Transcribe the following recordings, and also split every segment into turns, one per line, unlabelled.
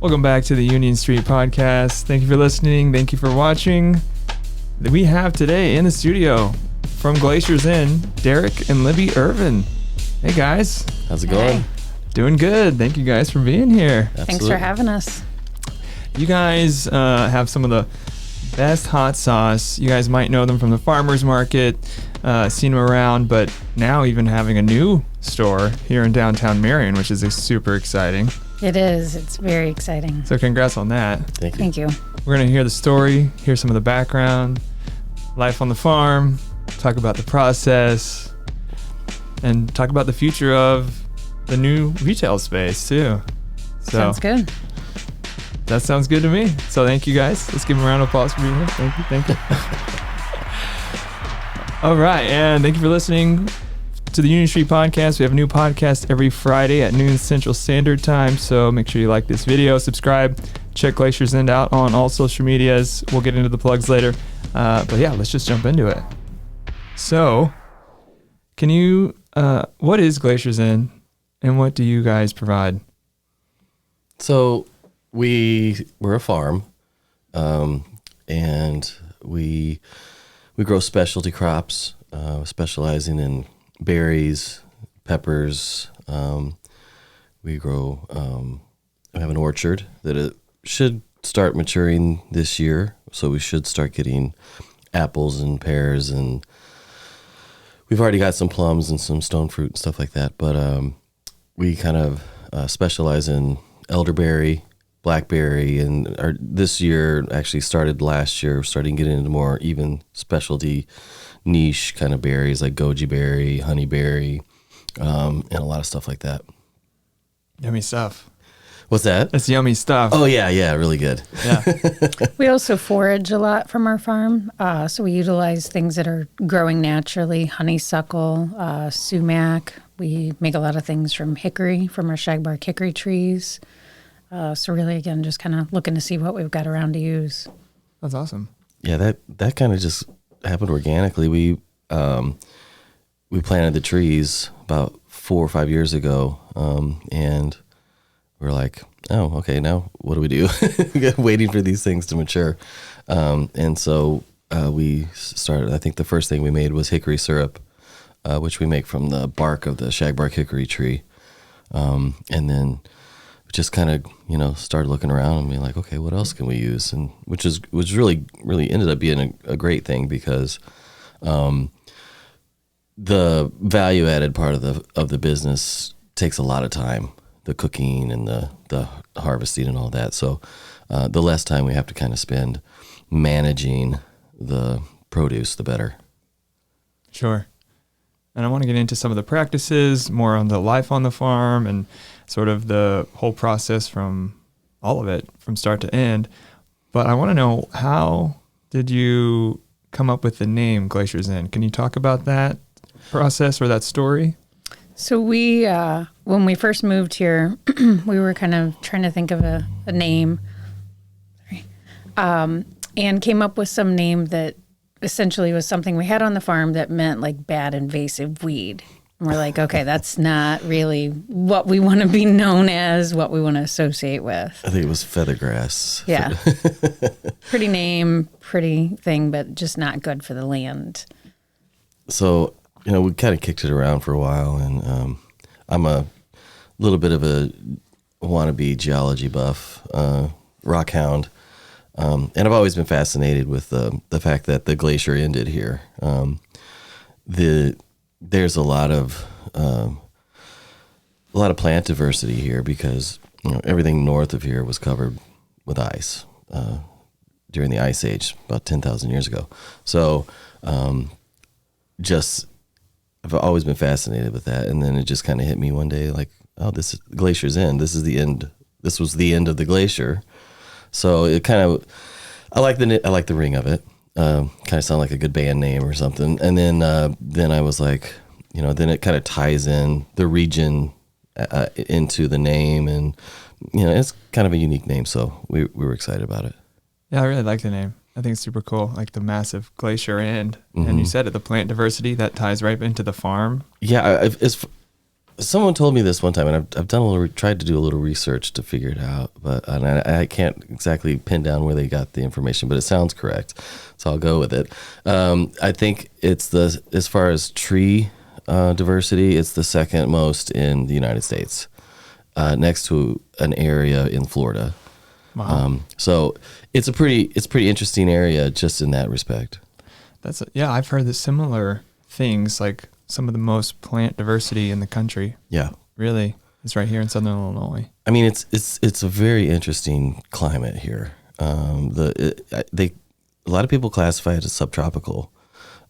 Welcome back to the Union Street Podcast. Thank you for listening. Thank you for watching. We have today in the studio from Glaciers End, Derek and Libby Ervin. Hey guys.
How's it going?
Hey.
Doing good. Thank you guys for being here.
Absolutely.
Thanks for having us.
You guys have some of the best hot sauce. You guys might know them from the farmer's market, seen them around, but now even having a new store here in downtown Marion, which is super exciting.
It is. It's very exciting.
So congrats on that.
Thank you.
Thank you.
We're going to hear the story, hear some of the background, life on the farm, talk about the process, and talk about the future of the new retail space too. So
Sounds good.
that sounds good to me. So thank you guys. Let's give them a round of applause for being here. Thank you. Thank you. All right. And thank you for listening to the Union Street Podcast. We have a new podcast every Friday at noon Central Standard Time. So make sure you like this video, subscribe, check Glaciers End out on all social medias. We'll get into the plugs later. But yeah, let's just jump into it. So can you, what is Glaciers End and what do you guys provide?
So we're a farm, and we grow specialty crops, specializing in berries, peppers. We grow, we have an orchard that it should start maturing this year. So we should start getting apples and pears, and we've already got some plums and some stone fruit and stuff like that. But we kind of specialize in elderberry, blackberry, and this year actually started last year, starting getting into more even specialty niche kind of berries like goji berry, honeyberry, and a lot of stuff like that.
Yummy stuff.
What's that?
That's yummy stuff.
Oh yeah, really good.
Yeah.
We also forage a lot from our farm. So we utilize things that are growing naturally, honeysuckle, sumac. We make a lot of things from hickory, from our shagbark hickory trees. So really, again, just kind of looking to see what we've got around to use.
That's awesome.
Yeah, that kind of just happened organically. We planted the trees about 4 or 5 years ago, and we're like, oh, okay, now what do we do? Waiting for these things to mature. And so we started, I think the first thing we made was hickory syrup, which we make from the bark of the shagbark hickory tree. And then just kind of, started looking around and being like, okay, what else can we use? And which really ended up being a great thing, because the value added part of the business takes a lot of time, the cooking and the harvesting and all that. So the less time we have to kind of spend managing the produce, the better.
Sure. And I want to get into some of the practices, more on the life on the farm and sort of the whole process from all of it, from start to end. But I want to know, how did you come up with the name Glaciers End? Can you talk about that process or that story?
So we, when we first moved here, we were kind of trying to think of a name, and came up with some name that essentially was something we had on the farm that meant like bad invasive weed. And we're like, okay, that's not really what we want to be known as, what we want to associate with.
I think it was feathergrass.
Yeah. Pretty name, pretty thing, but just not good for the land.
So, we kind of kicked it around for a while, and I'm a little bit of a wannabe geology buff, rock hound. And I've always been fascinated with the fact that the glacier ended here. There's a lot of plant diversity here, because everything north of here was covered with ice during the Ice Age about 10,000 years ago. So I've always been fascinated with that, and then it just kind of hit me one day, like, oh, this is Glacier's End. This is the end. This was the end of the glacier. So it kind of, I like the ring of it. Kind of sound like a good band name or something. And then I was like, then it kind of ties in the region into the name, and it's kind of a unique name. So we were excited about it.
Yeah, I really like the name. I think it's super cool, like the massive glacier end.
Mm-hmm.
And you said it, the plant diversity, that ties right into the farm.
Yeah, Someone told me this one time, and I've done tried to do a little research to figure it out, but and I can't exactly pin down where they got the information, but it sounds correct, so I'll go with it. I think it's as far as tree diversity, it's the second most in the United States, next to an area in Florida.
Wow.
So it's pretty interesting area just in that respect.
I've heard the similar things, like some of the most plant diversity in the country.
Yeah.
Really, it's right here in Southern Illinois.
I mean, it's a very interesting climate here. A lot of people classify it as subtropical,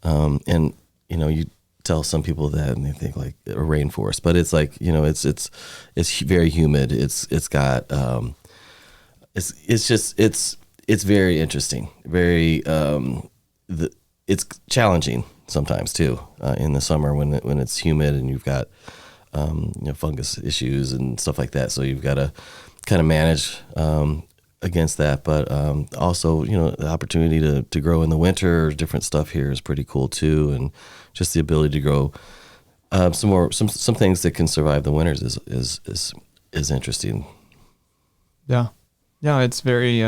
and you tell some people that and they think like a rainforest, but it's like it's very humid. It's got it's very interesting. Very it's challenging sometimes too in the summer when it's humid and you've got fungus issues and stuff like that. So you've got to kind of manage against that. But also the opportunity to grow in the winter, different stuff here is pretty cool too, and just the ability to grow some things that can survive the winters is interesting.
Yeah, it's very.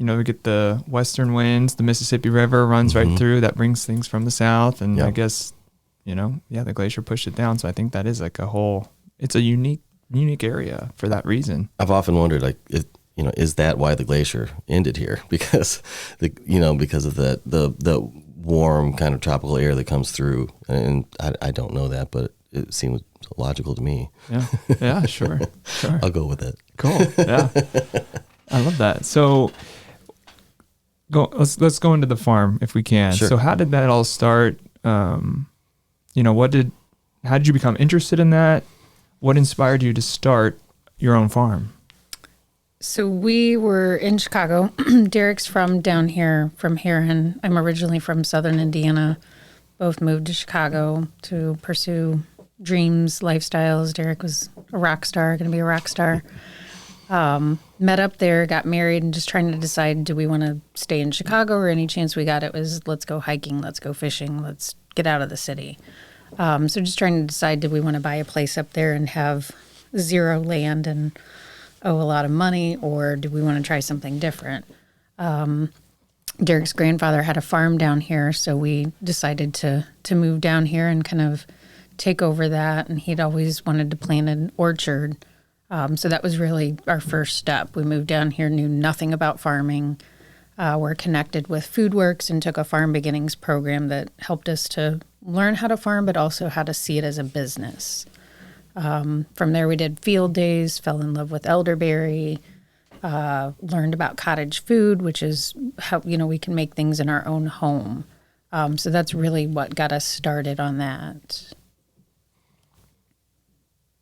We get the western winds, the Mississippi River runs right through, that brings things from the south. And I guess, the glacier pushed it down. So I think that is like it's a unique area for that reason.
I've often wondered, like, is that why the glacier ended here? Because because of the warm kind of tropical air that comes through. And I don't know that, but it seems logical to me.
Yeah, sure.
I'll go with it.
Cool. Yeah. I love that. So let's go into the farm if we can.
Sure.
So how did that all start? How did you become interested in that? What inspired you to start your own farm?
So we were in Chicago. Derek's from down here, from Marion. I'm originally from Southern Indiana. Both moved to Chicago to pursue dreams, lifestyles. Derek was a rock star, going to be a rock star. Met up there, got married, and just trying to decide, do we want to stay in Chicago, or any chance we got, it was let's go hiking, let's go fishing, let's get out of the city. So just trying to decide, do we want to buy a place up there and have zero land and owe a lot of money, or do we want to try something different? Derek's grandfather had a farm down here, so we decided to move down here and kind of take over that, and he'd always wanted to plant an orchard. So that was really our first step. We moved down here, knew nothing about farming. We're connected with FoodWorks and took a Farm Beginnings program that helped us to learn how to farm, but also how to see it as a business. From there, we did field days, fell in love with elderberry, learned about cottage food, which is how, we can make things in our own home. So that's really what got us started on that.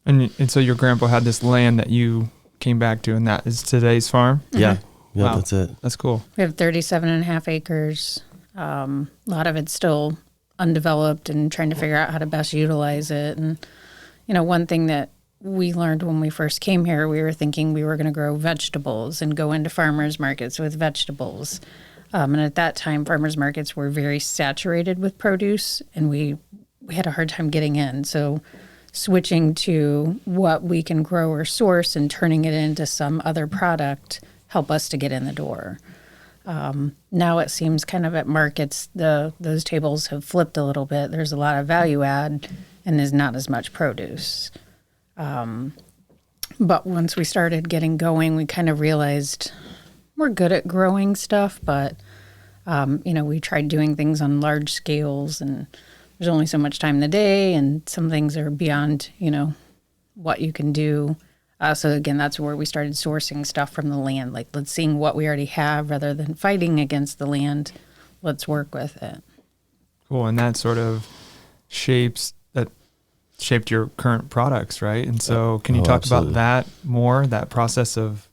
And so your grandpa had this land that you came back to, and that is today's farm?
Yeah. Yeah,
Wow.
That's it.
That's cool.
We have 37 and a half acres. A lot of it's still undeveloped and trying to figure out how to best utilize it. And, one thing that we learned when we first came here, we were thinking we were going to grow vegetables and go into farmers markets with vegetables. And at that time, farmers markets were very saturated with produce, and we had a hard time getting in. So switching to what we can grow or source and turning it into some other product help us to get in the door. Now it seems kind of at markets, those tables have flipped a little bit. There's a lot of value add and there's not as much produce. But once we started getting going, we kind of realized we're good at growing stuff, but we tried doing things on large scales, and there's only so much time in the day, and some things are beyond, what you can do. So again, that's where we started sourcing stuff from the land. Like, let's see what we already have rather than fighting against the land. Let's work with it.
Cool. And that sort of shaped your current products, right? And so can you talk
absolutely.
about that more, that process of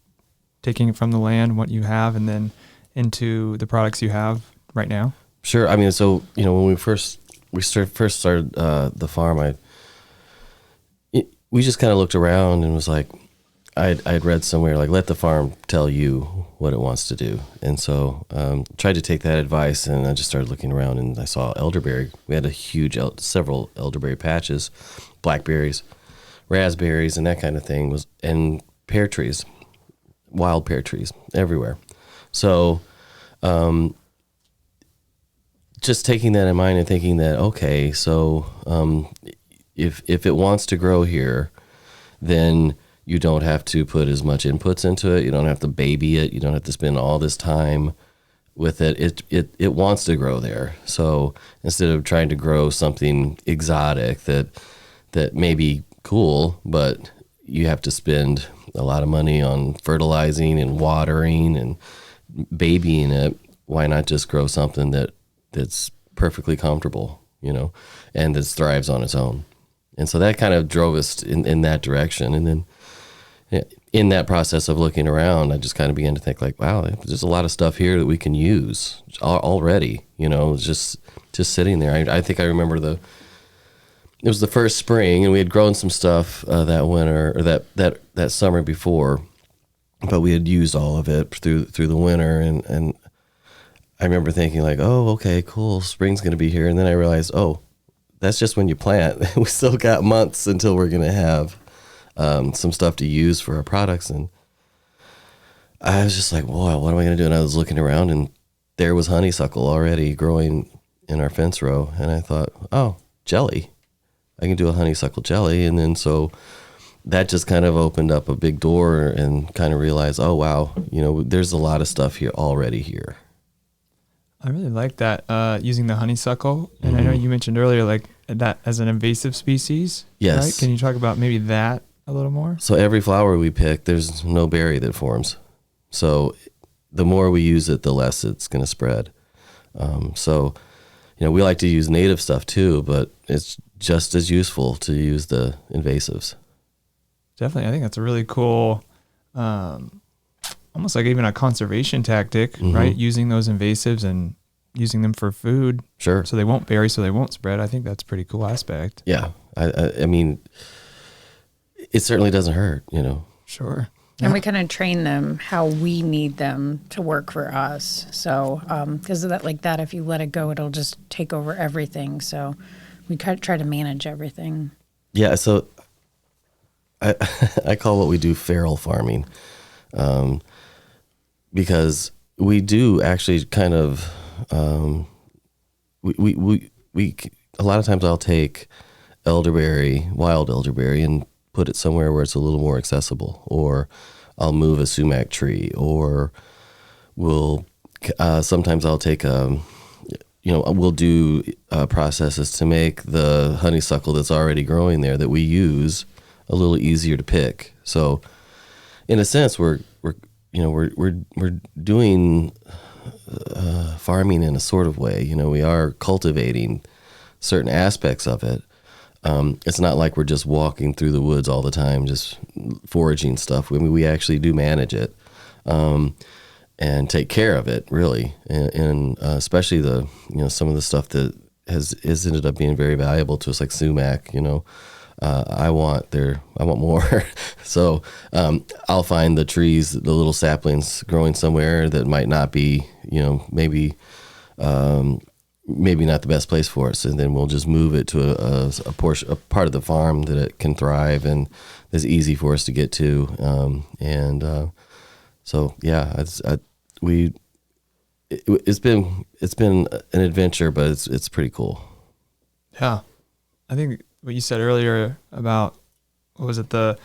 taking it from the land, what you have, and then into the products you have right now?
Sure. I mean, so, when we first started the farm, we just kind of looked around and was like, I'd read somewhere, like, let the farm tell you what it wants to do. And so tried to take that advice, and I just started looking around, and I saw elderberry. We had several elderberry patches, blackberries. raspberries and that kind of thing and pear trees, wild pear trees everywhere. So, just taking that in mind and thinking that, okay, so if it wants to grow here, then you don't have to put as much inputs into it. You don't have to baby it. You don't have to spend all this time with it. It wants to grow there. So instead of trying to grow something exotic that may be cool, but you have to spend a lot of money on fertilizing and watering and babying it, why not just grow something that's perfectly comfortable, and that thrives on its own? And so that kind of drove us in that direction. And then in that process of looking around, I just kind of began to think like, wow, there's a lot of stuff here that we can use already, just sitting there. I think I remember it was the first spring, and we had grown some stuff that winter, or that summer before, but we had used all of it through the winter. And I remember thinking like, oh, okay, cool, spring's going to be here. And then I realized, oh, that's just when you plant. We still got months until we're going to have some stuff to use for our products. And I was just like, whoa, what am I going to do? And I was looking around, and there was honeysuckle already growing in our fence row. And I thought, oh, jelly. I can do a honeysuckle jelly. And then so that just kind of opened up a big door and kind of realized, oh, wow, there's a lot of stuff here already here.
I really like that, using the honeysuckle. And I know you mentioned earlier, like that as an invasive species.
Yes.
Right? Can you talk about maybe that a little more?
So every flower we pick, there's no berry that forms. So the more we use it, the less it's going to spread. So, we like to use native stuff too, but it's just as useful to use the invasives.
Definitely. I think that's a really cool, almost like even a conservation tactic, right? Using those invasives and using them for food.
Sure.
So they won't bury, so they won't spread. I think that's a pretty cool aspect.
Yeah. I mean, it certainly doesn't hurt,
Sure.
And we kind of train them how we need them to work for us. So, because of that, like that, if you let it go, it'll just take over everything. So we try to manage everything.
Yeah. So I call what we do feral farming, because we do actually kind of, we a lot of times I'll take wild elderberry, and put it somewhere where it's a little more accessible, or I'll move a sumac tree, or sometimes I'll take we'll do processes to make the honeysuckle that's already growing there that we use a little easier to pick. So in a sense, we're doing farming in a sort of way. We are cultivating certain aspects of it. It's not like we're just walking through the woods all the time, just foraging stuff. We actually do manage it, and take care of it, really. And especially some of the stuff that has ended up being very valuable to us, like sumac, I want more. So, I'll find the trees, the little saplings growing somewhere that might not be, maybe not the best place for us, and then we'll just move it to a part of the farm that it can thrive and is easy for us to get to. So yeah, it's been an adventure, but it's pretty cool.
Yeah, I think what you said earlier about, what was it, the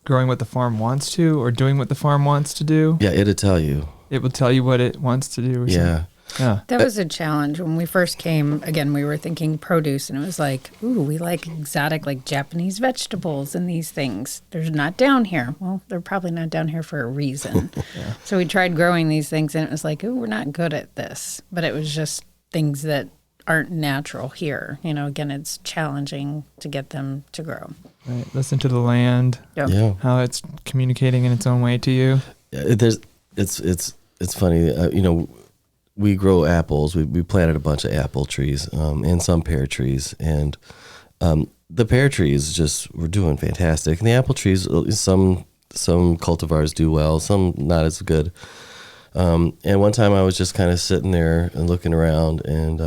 growing what the farm wants to, or doing what the farm wants to do?
Yeah, it'll tell you.
It will tell you what it wants to do. Or
yeah.
something. Yeah.
That was a challenge. When we first came, again, we were thinking produce, and it was like, ooh, we like exotic, like Japanese vegetables and these things. They're not down here. Well, they're probably not down here for a reason.
Yeah.
So we tried growing these things, and it was like, ooh, we're not good at this. But it was just things that aren't natural here. Again, it's challenging to get them to grow.
Right. Listen to the land.
Yep.
Yeah.
How it's communicating in its own way to you.
It's funny. We grow apples. We planted a bunch of apple trees, and some pear trees, and the pear trees just were doing fantastic. And the apple trees, some cultivars do well, some not as good. And one time I was just kind of sitting there and looking around, and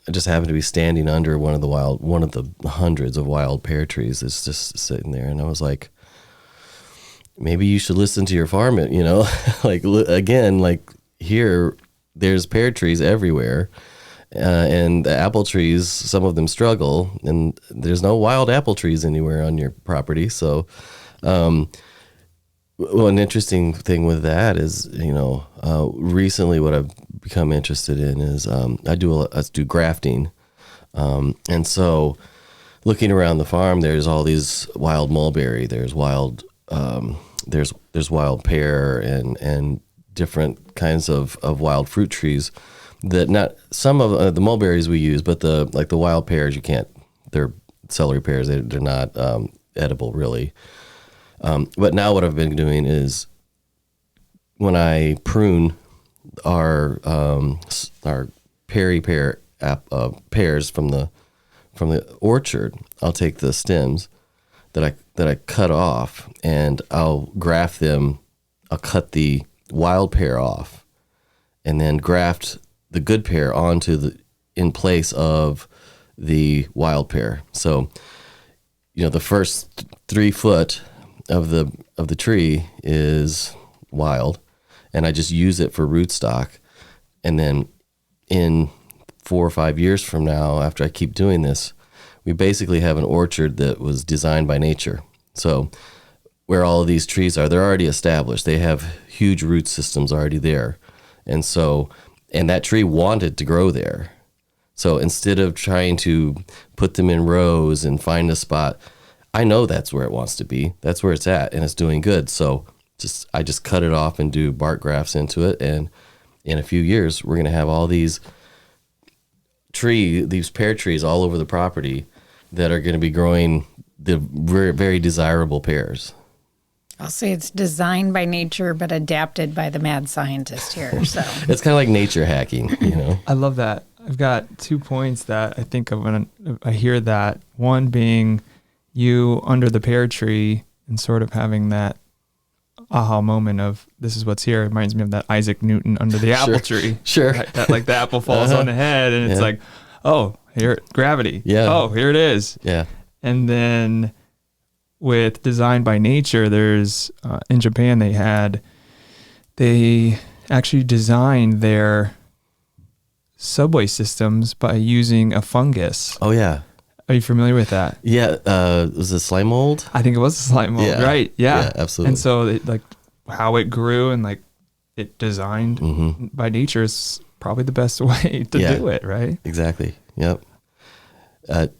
I just happened to be standing under one of the hundreds of wild pear trees that's just sitting there. And I was like, maybe you should listen to your farm, like, again, like here, there's pear trees everywhere. And the apple trees, some of them struggle, and there's no wild apple trees anywhere on your property. So, well, an interesting thing with that is, recently what I've become interested in is I do grafting, and so looking around the farm, there's all these wild mulberry, there's wild pear and different kinds of wild fruit trees that not some of the mulberries we use, but the wild pears you can't. They're celery pears. They're not edible really. But now what I've been doing is when I prune our pears from the orchard, I'll take the stems that I cut off and I'll graft them. I'll cut the wild pear off and then graft the good pear in place of the wild pear. So, the first 3 foot of the tree is wild, and I just use it for rootstock. And then in 4 or 5 years from now, after I keep doing this, we basically have an orchard that was designed by nature. So where all of these trees are, they're already established. They have huge root systems already there. And that tree wanted to grow there. So instead of trying to put them in rows and find a spot, I know that's where it wants to be. That's where it's at, and it's doing good. So I just cut it off and do bark grafts into it. And in a few years, we're going to have all these pear trees all over the property that are going to be growing the very, very desirable pears.
I'll say it's designed by nature, but adapted by the mad scientist here. So
it's kind of like nature hacking,
I love that. I've got 2 points that I think of when I hear that. One being you under the pear tree and sort of having that aha moment of this is what's here. It reminds me of that Isaac Newton under the apple tree.
Sure.
Right? That like the apple falls on the head and it's like, oh, here, gravity.
Yeah.
Oh, here it is.
Yeah.
And then with Design by Nature, there's in Japan they actually designed their subway systems by using a fungus.
Oh yeah.
Are you familiar with that?
Yeah. Was it slime mold?
I think it was a slime mold, right? Yeah.
Yeah, absolutely.
And so how it grew and it designed by nature is probably the best way to do it, right?
Exactly. Yep.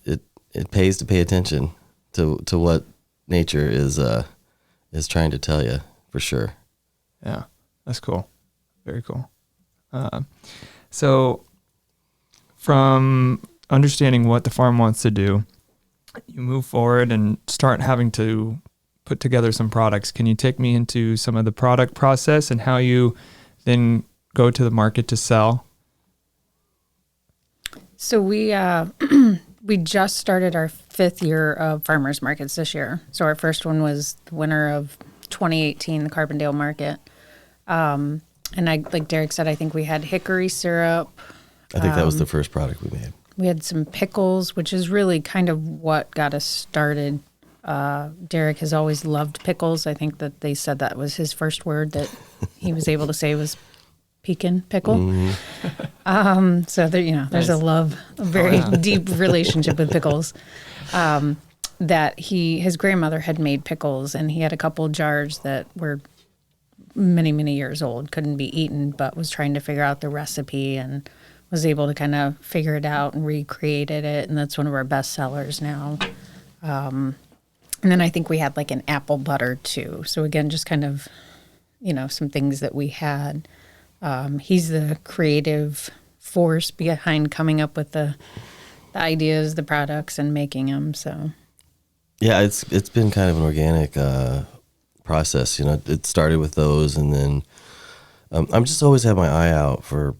It pays to pay attention to what nature is trying to tell you, for sure.
Yeah, that's cool. Very cool. So from understanding what the farm wants to do, you move forward and start having to put together some products. Can you take me into some of the product process and how you then go to the market to sell? So
we just started our 5th year of farmers markets this year. So our first one was the winter of 2018, the Carbondale market. And like Derek said, I think we had hickory syrup.
I think that was the first product we made.
We had some pickles, which is really kind of what got us started. Derek has always loved pickles. I think that they said that was his first word that he was able to say was pecan pickle. Mm-hmm. So there, there's a very deep relationship with pickles. That his grandmother had made pickles, and he had a couple jars that were many, many years old, couldn't be eaten, but was trying to figure out the recipe and was able to kind of figure it out and recreated it. And that's one of our best sellers now. And then I think we had an apple butter too. So again, just kind of, some things that we had. He's the creative force behind coming up with the ideas, the products, and making them. So,
yeah, it's been kind of an organic process. It started with those, and then I'm just always had my eye out for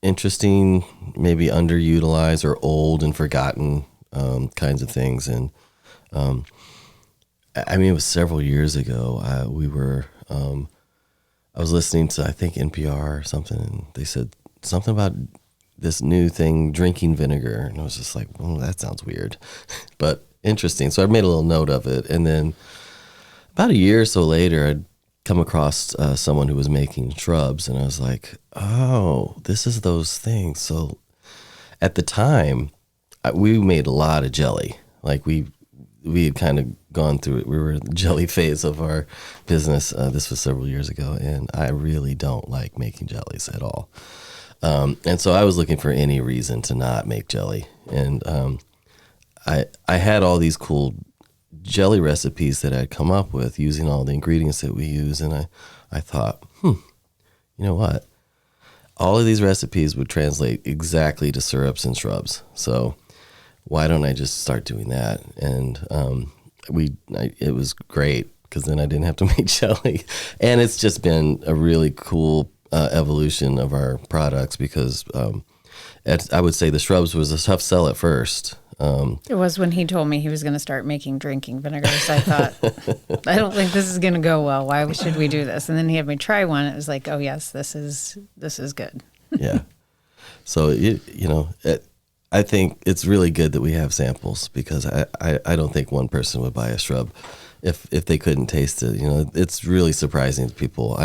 interesting, maybe underutilized or old and forgotten kinds of things. And it was several years ago. I was listening to, I think, NPR or something, and they said something about this new thing, drinking vinegar. And I was just like, oh, that sounds weird, but interesting. So I made a little note of it. And then about a year or so later, I'd come across someone who was making shrubs. And I was like, oh, this is those things. So at the time, we made a lot of jelly. Like we had kind of gone through it. We were in the jelly phase of our business. This was several years ago. And I really don't like making jellies at all. And so I was looking for any reason to not make jelly. And I had all these cool jelly recipes that I'd come up with using all the ingredients that we use. And I thought, you know what? All of these recipes would translate exactly to syrups and shrubs. So why don't I just start doing that? And it was great because then I didn't have to make jelly. And it's just been a really cool evolution of our products because I would say the shrubs was a tough sell at first.
It was when he told me he was going to start making drinking vinegars. I thought, I don't think this is going to go well. Why should we do this? And then he had me try one. It was like, oh yes, this is good.
Yeah. So I think it's really good that we have samples because I don't think one person would buy a shrub if they couldn't taste it. It's really surprising to people.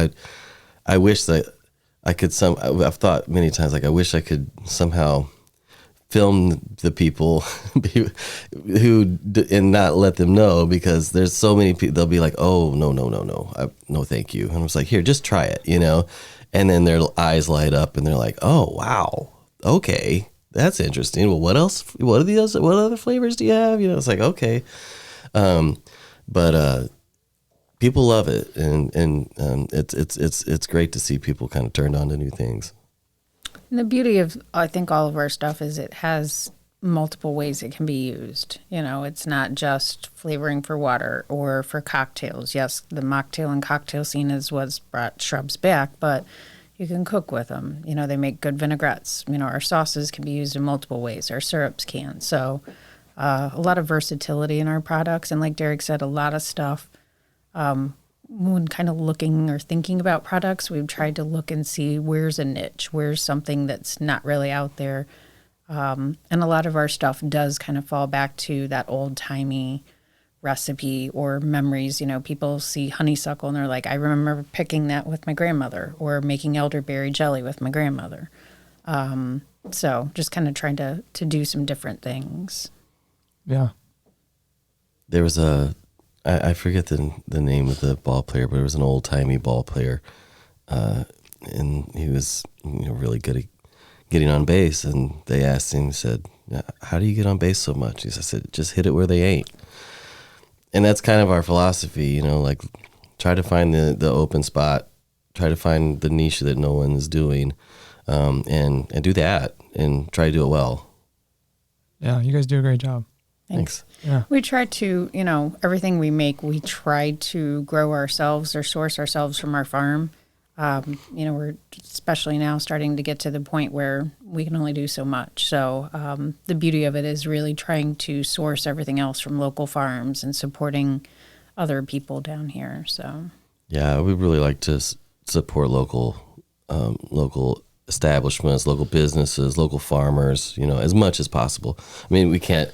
I wish that I could I've thought many times, like, I wish I could somehow film the people who and not let them know, because there's so many people, they'll be like, oh, no, no, thank you. And I was like, here, just try it, and then their eyes light up and they're like, oh, wow. Okay. That's interesting. Well, what else? What other flavors do you have? It's like, okay. But people love it, and it's great to see people kind of turned on to new things.
And the beauty of, I think, all of our stuff is it has multiple ways it can be used. It's not just flavoring for water or for cocktails. Yes, the mocktail and cocktail scene is what's brought shrubs back, but you can cook with them. They make good vinaigrettes. Our sauces can be used in multiple ways. Our syrups can. So a lot of versatility in our products. And like Derek said, a lot of stuff. When kind of looking or thinking about products, we've tried to look and see where's a niche, where's something that's not really out there. And a lot of our stuff does kind of fall back to that old-timey recipe or memories. People see honeysuckle and they're like, I remember picking that with my grandmother, or making elderberry jelly with my grandmother. So just kind of trying to do some different things.
Yeah.
There was I forget the name of the ball player, but it was an old-timey ball player. And he was really good at getting on base. And they asked him, he said, how do you get on base so much? He said, just hit it where they ain't. And that's kind of our philosophy, like try to find the open spot, try to find the niche that no one is doing, and do that and try to do it well.
Yeah, you guys do a great job.
Thanks.
Yeah.
We try to, everything we make, we try to grow ourselves or source ourselves from our farm. We're especially now starting to get to the point where we can only do so much. So the beauty of it is really trying to source everything else from local farms and supporting other people down here. So
yeah, we really like to support local establishments, local businesses, local farmers, as much as possible. I mean, we can't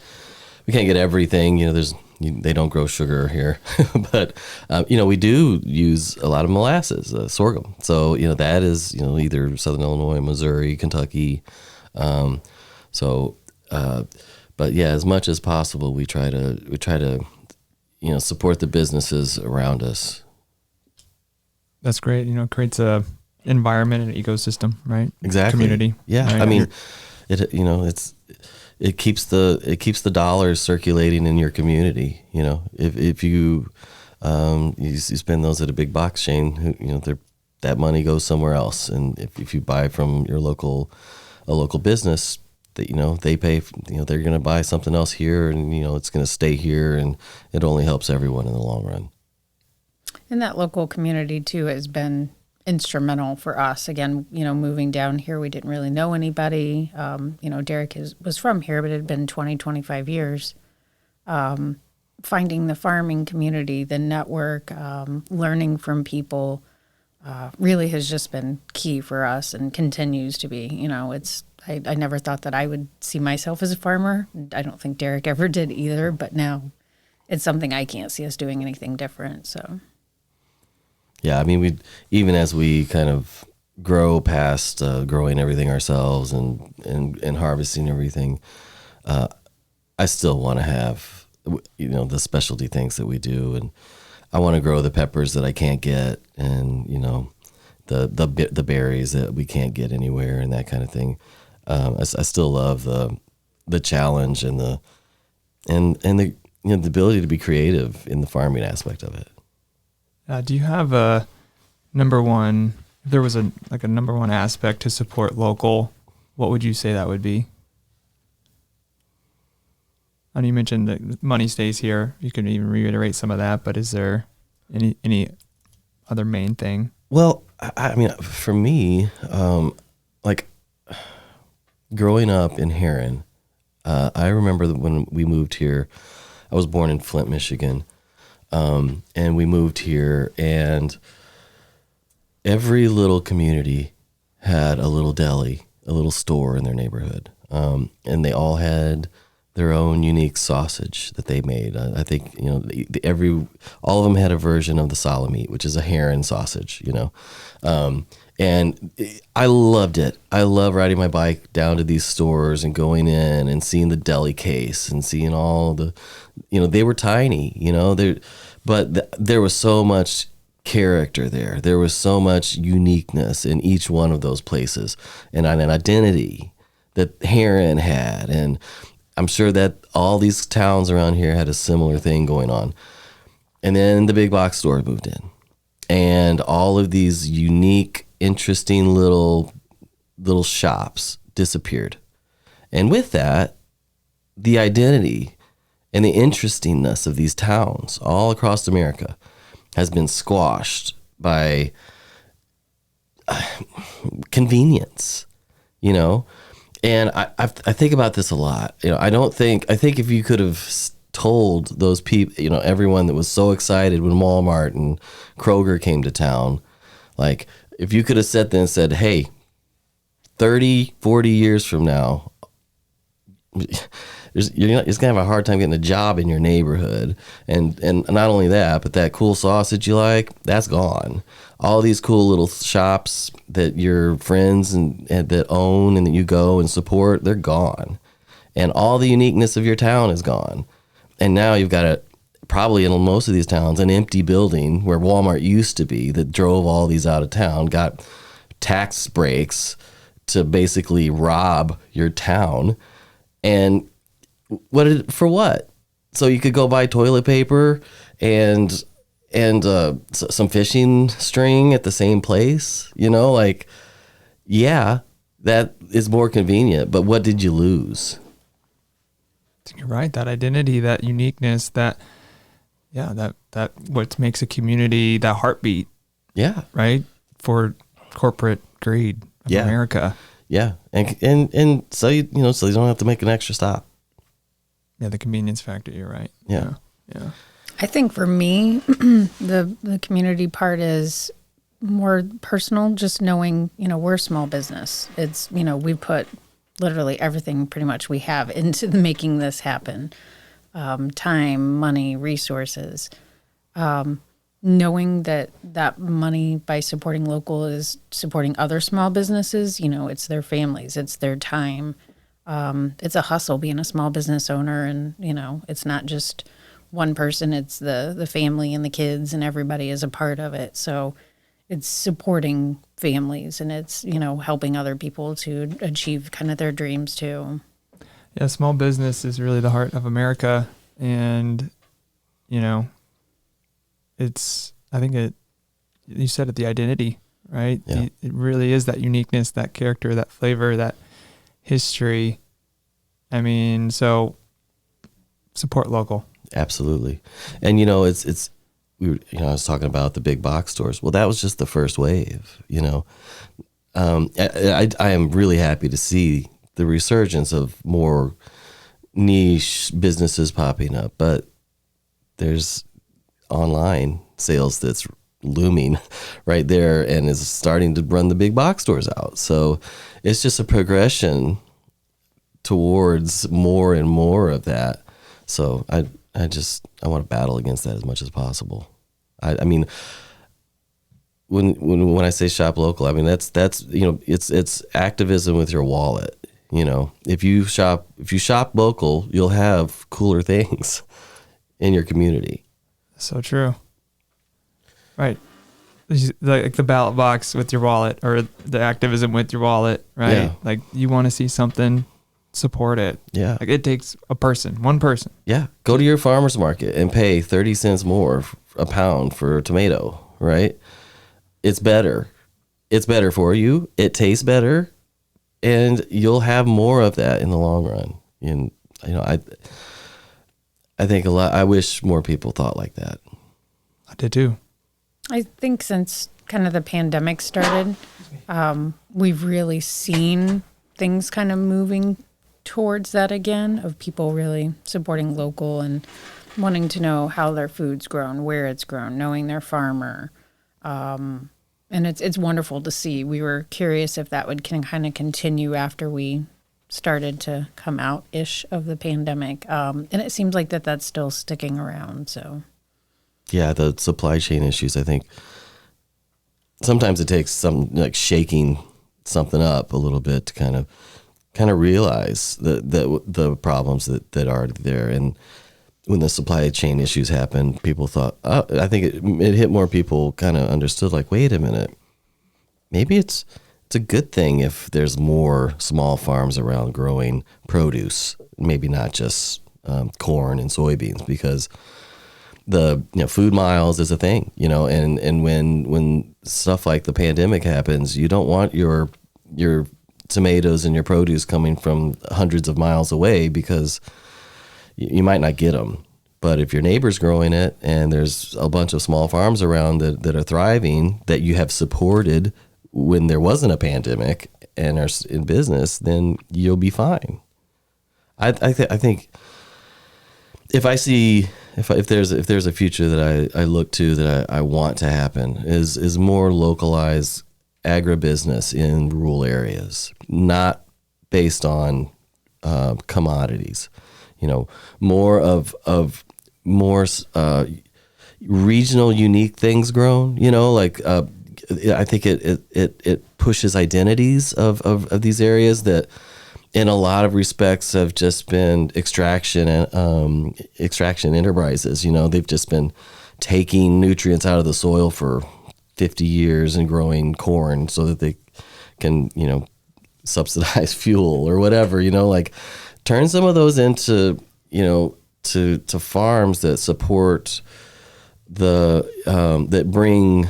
get everything. They don't grow sugar here, but we do use a lot of molasses, sorghum. So that is either Southern Illinois, Missouri, Kentucky. But yeah, as much as possible, we try to support the businesses around us.
That's great. Creates a environment and ecosystem, right?
Exactly.
Community.
Yeah.
Right?
I mean, it keeps the dollars circulating in your community. If you spend those at a big box chain, that money goes somewhere else. And if you buy from a local business, that they pay, they're going to buy something else here, and it's going to stay here, and it only helps everyone in the long run.
And that local community too has been instrumental for us. Again, moving down here, we didn't really know anybody. Derek was from here, but it had been 20, 25 years. Finding the farming community, the network, learning from people really has just been key for us and continues to be. I never thought that I would see myself as a farmer. I don't think Derek ever did either, but now it's something I can't see us doing anything different. So,
Yeah, I mean, even as we kind of grow past growing everything ourselves and harvesting everything, I still want to have, the specialty things that we do, and I want to grow the peppers that I can't get, and the berries that we can't get anywhere, and that kind of thing. I still love the challenge and the the ability to be creative in the farming aspect of it.
Do you have a number one? If there was a number one aspect to support local, what would you say that would be? And you mentioned that money stays here. You can even reiterate some of that, but is there any other main thing?
Well, I mean, for me, like growing up in Heron, I remember that when we moved here, I was born in Flint, Michigan, and we moved here, and every little community had a little deli, a little store in their neighborhood, and they all had their own unique sausage that they made. I think all of them had a version of the salamite, which is a Heron sausage, and I loved it. I love riding my bike down to these stores and going in and seeing the deli case and seeing all the, they were tiny, but there was so much character there. There was so much uniqueness in each one of those places, and an identity that Heron had, and I'm sure that all these towns around here had a similar thing going on. And then the big box stores moved in, and all of these unique, interesting little shops disappeared. And with that, the identity and the interestingness of these towns all across America has been squashed by convenience, And I think about this a lot. I think if you could have told those people, everyone that was so excited when Walmart and Kroger came to town, like if you could have sat there and said, hey, 30, 40 years from now, you're just gonna have a hard time getting a job in your neighborhood, and not only that, but that cool sausage you like, that's gone. All these cool little shops that your friends and that own and that you go and support, they're gone, and all the uniqueness of your town is gone. And now you've got probably in most of these towns, an empty building where Walmart used to be that drove all these out of town, got tax breaks to basically rob your town. And for what? So you could go buy toilet paper and some fishing string at the same place, yeah, that is more convenient, but what did you lose?
You're right. That identity, that uniqueness, that what makes a community, that heartbeat. Yeah. Right. For corporate greed of America.
Yeah. And so you don't have to make an extra stop.
Yeah. The convenience factor. You're right.
Yeah.
I think for me, the community part is more personal, just knowing, we're a small business. It's, we put literally everything pretty much we have into making this happen. Time, money, resources. Knowing that money by supporting local is supporting other small businesses, it's their families, it's their time. It's a hustle being a small business owner, and, it's not just one person, it's the family and the kids, and everybody is a part of it. So it's supporting families, and it's, helping other people to achieve kind of their dreams too.
Yeah, small business is really the heart of America, and, you said it, the identity, right?
Yeah.
It really is that uniqueness, that character, that flavor, that history. I mean, so support local.
Absolutely. And, it's I was talking about the big box stores. Well, that was just the first wave, I am really happy to see the resurgence of more niche businesses popping up, but there's online sales that's looming right there and is starting to run the big box stores out. So it's just a progression towards more and more of that. So I want to battle against that as much as possible. I mean, when I say shop local, I mean that's it's activism with your wallet. If you shop local, you'll have cooler things in your community.
So true. Right. Like the ballot box with your wallet, or the activism with your wallet, right?
Yeah.
Like you want to see something, support it.
Yeah.
Like it takes one person.
Yeah. Go to your farmer's market and pay 30 cents more a pound for a tomato, right? It's better. It's better for you. It tastes better, and you'll have more of that in the long run. And I think I wish more people thought like that.
I did too.
I think since kind of the pandemic started, we've really seen things kind of moving towards that again, of people really supporting local and wanting to know how their food's grown, where it's grown, knowing their farmer. And it's wonderful to see. We were curious if that would kind of continue after we started to come out-ish of the pandemic. And it seems like that's still sticking around, so...
Yeah, the supply chain issues, I think sometimes it takes some like shaking something up a little bit to kind of realize the problems that are there. And when the supply chain issues happened, people thought, I think it hit more people, kind of understood like, wait a minute, maybe it's a good thing if there's more small farms around growing produce, maybe not just corn and soybeans, because the food miles is a thing, and when stuff like the pandemic happens, you don't want your tomatoes and your produce coming from hundreds of miles away, because you might not get them. But if your neighbor's growing it and there's a bunch of small farms around that are thriving, that you have supported when there wasn't a pandemic and are in business, then you'll be fine. I think if there's a future that I look to, that I want to happen, is more localized agribusiness in rural areas, not based on commodities. More of more regional unique things grown. I think it pushes identities of these areas that, in a lot of respects, have just been extraction enterprises. They've just been taking nutrients out of the soil for 50 years and growing corn so that they can, subsidize fuel or whatever. Turn some of those into, to farms that support that bring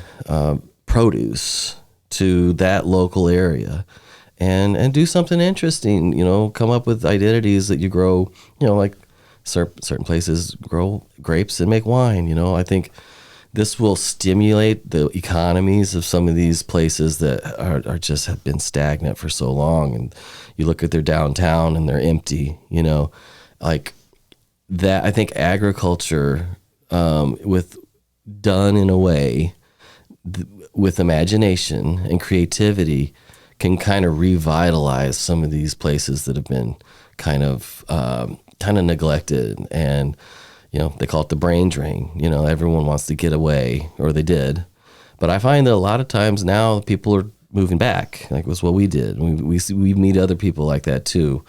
produce to that local area. And do something interesting, come up with identities that you grow, like certain places grow grapes and make wine. I think this will stimulate the economies of some of these places that are just have been stagnant for so long. And you look at their downtown and they're empty, like that. I think agriculture, done in a way with imagination and creativity, can kind of revitalize some of these places that have been kind of neglected. And they call it the brain drain. Everyone wants to get away, or they did. But I find that a lot of times now people are moving back. Like, it was what we did. We meet other people like that too.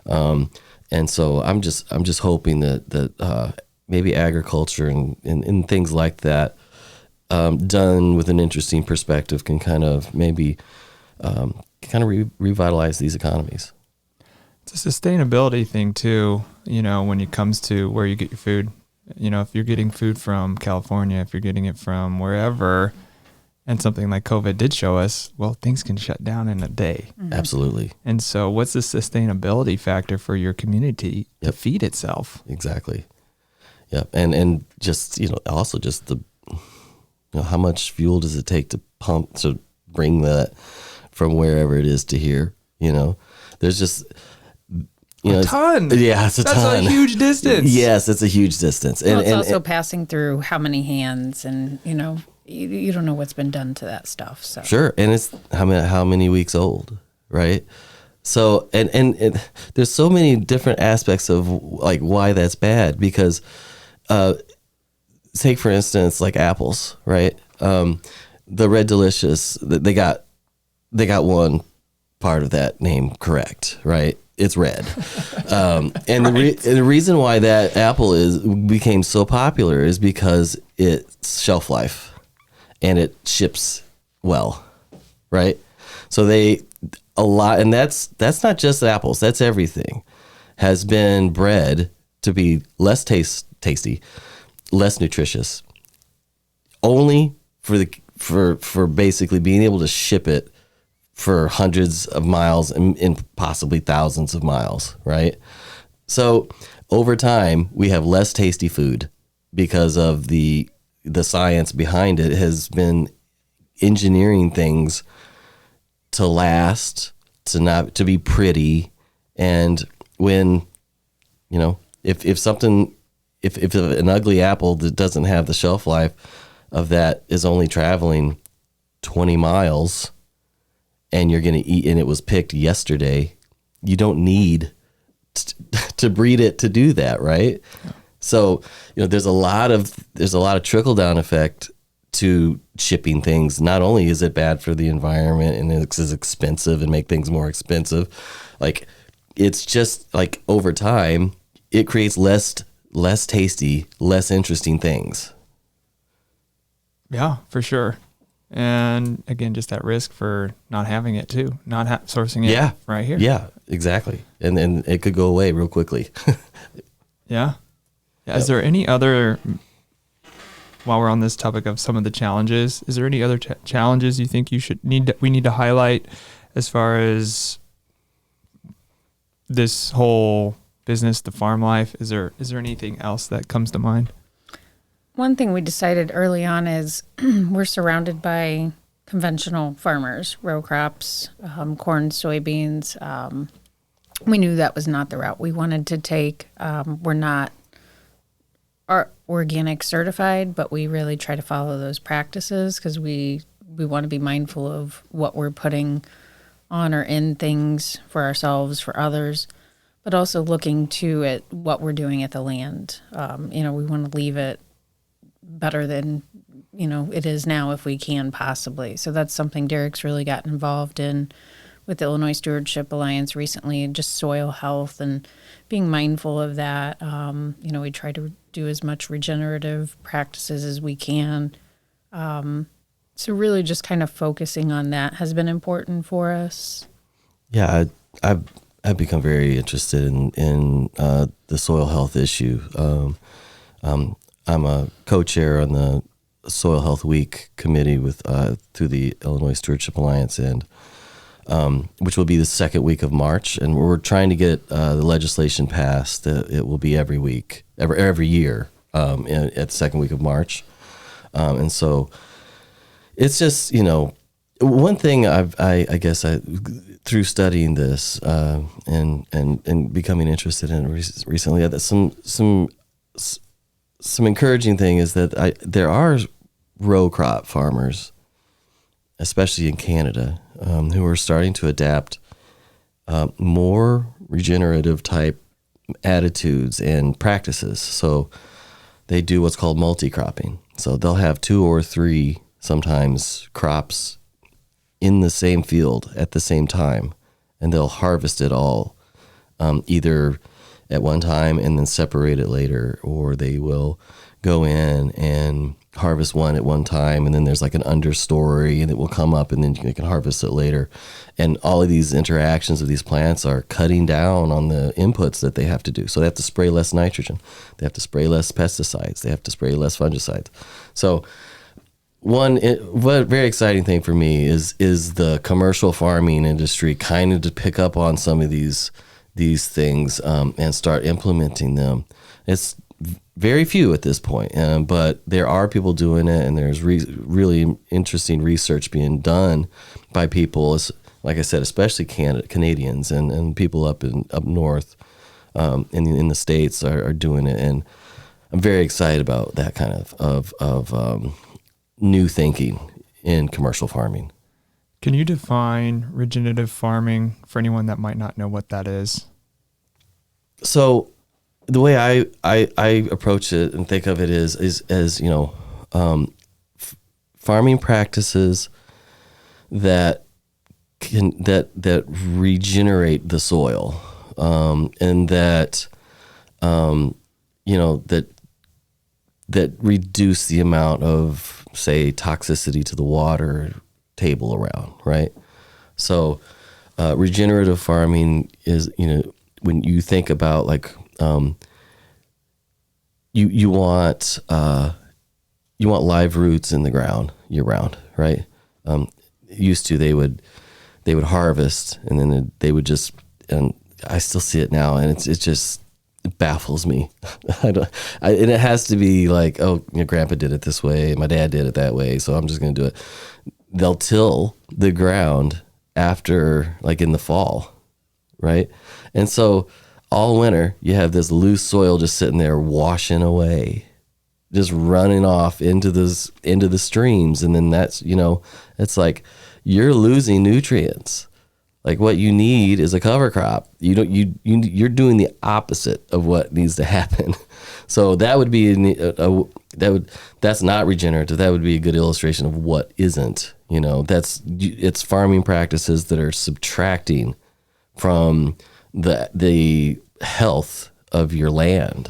And so I'm just hoping that maybe agriculture and things like that, done with an interesting perspective, can kind of maybe revitalize these economies.
It's a sustainability thing too, when it comes to where you get your food. If you're getting food from California, if you're getting it from wherever, and something like COVID did show us, well, things can shut down in a day.
Mm-hmm.
Absolutely.
And so what's the sustainability factor for your community to feed itself?
Exactly. Yeah. And just, also just the, how much fuel does it take to bring that from wherever it is to here? There's just,
a ton.
Yeah, it's a ton.
That's a huge distance.
Yes, it's a huge distance.
Well, it's also passing through how many hands and, you don't know what's been done to that stuff. So
Sure, and it's how many weeks old, right? So and there's so many different aspects of like why that's bad, because take for instance like apples, right? The Red Delicious, they got one part of that name correct, right? It's red. And the reason why that apple became so popular is because it's shelf life and it ships well, right? So and that's not just apples, that's everything, has been bred to be less tasty, less nutritious, only for basically being able to ship it for hundreds of miles and possibly thousands of miles, right? So over time, we have less tasty food because of the science behind it has been engineering things to last, to be pretty. And when, if an ugly apple that doesn't have the shelf life of that is only traveling 20 miles, and you're going to eat, and it was picked yesterday, you don't need to breed it to do that, right? Yeah. So, there's a lot of trickle down effect to shipping things. Not only is it bad for the environment and it's expensive and make things more expensive, like it's just like over time it creates less tasty, less interesting things.
Yeah, for sure. And again, just that risk for not having it too, not sourcing it right here.
Yeah, exactly. And then it could go away real quickly.
Yeah. Is there any other, while we're on this topic of some of the challenges, is there any other challenges you think we need to highlight as far as this whole business, the farm life? Is there anything else that comes to mind?
One thing we decided early on is we're surrounded by conventional farmers, row crops, corn, soybeans. We knew that was not the route we wanted to take. We're not organic certified, but we really try to follow those practices because we want to be mindful of what we're putting on or in things for ourselves, for others, but also looking at what we're doing at the land. We want to leave it better than it is now if we can possibly. So that's something Derek's really gotten involved in with the Illinois Stewardship Alliance recently, just soil health and being mindful of that. We try to do as much regenerative practices as we can. So really just kind of focusing on that has been important for us.
Yeah, I've become very interested in the soil health issue. I'm a co-chair on the Soil Health Week committee through the Illinois Stewardship Alliance, and which will be the second week of March, and we're trying to get the legislation passed that it will be every year at the second week of March, and so it's just one thing I guess through studying this and becoming interested in it recently, that some encouraging thing is that there are row crop farmers, especially in Canada, who are starting to adapt more regenerative type attitudes and practices. So they do what's called multi-cropping. So they'll have 2 or 3 sometimes crops in the same field at the same time, and they'll harvest it all either at one time and then separate it later, or they will go in and harvest one at one time, and then there's like an understory and it will come up and then you can harvest it later. And all of these interactions of these plants are cutting down on the inputs that they have to do. So they have to spray less nitrogen, they have to spray less pesticides, they have to spray less fungicides. So one very exciting thing for me is the commercial farming industry kind of to pick up on some of these things and start implementing them. It's very few at this point, but there are people doing it, and there's really interesting research being done by people, like I said, especially Canadians and people up north in the States are doing it, and I'm very excited about that kind of new thinking in commercial farming.
Can you define regenerative farming for anyone that might not know what that is?
So the way I approach it and think of it is as farming practices that regenerate the soil, and that that reduce the amount of, say, toxicity to the water table around, right? So regenerative farming is, when you think about like you want live roots in the ground year round, right? Used to they would harvest, and then they would just, and I still see it now, and it baffles me. And it has to be like, oh, grandpa did it this way, my dad did it that way, so I'm just going to do it. They'll till the ground after, like in the fall, right? And so all winter you have this loose soil just sitting there washing away, just running off into the streams, and then that's, it's like you're losing nutrients. Like what you need is a cover crop. You're doing the opposite of what needs to happen. So that would be that's not regenerative. That would be a good illustration of what isn't. It's farming practices that are subtracting from the health of your land,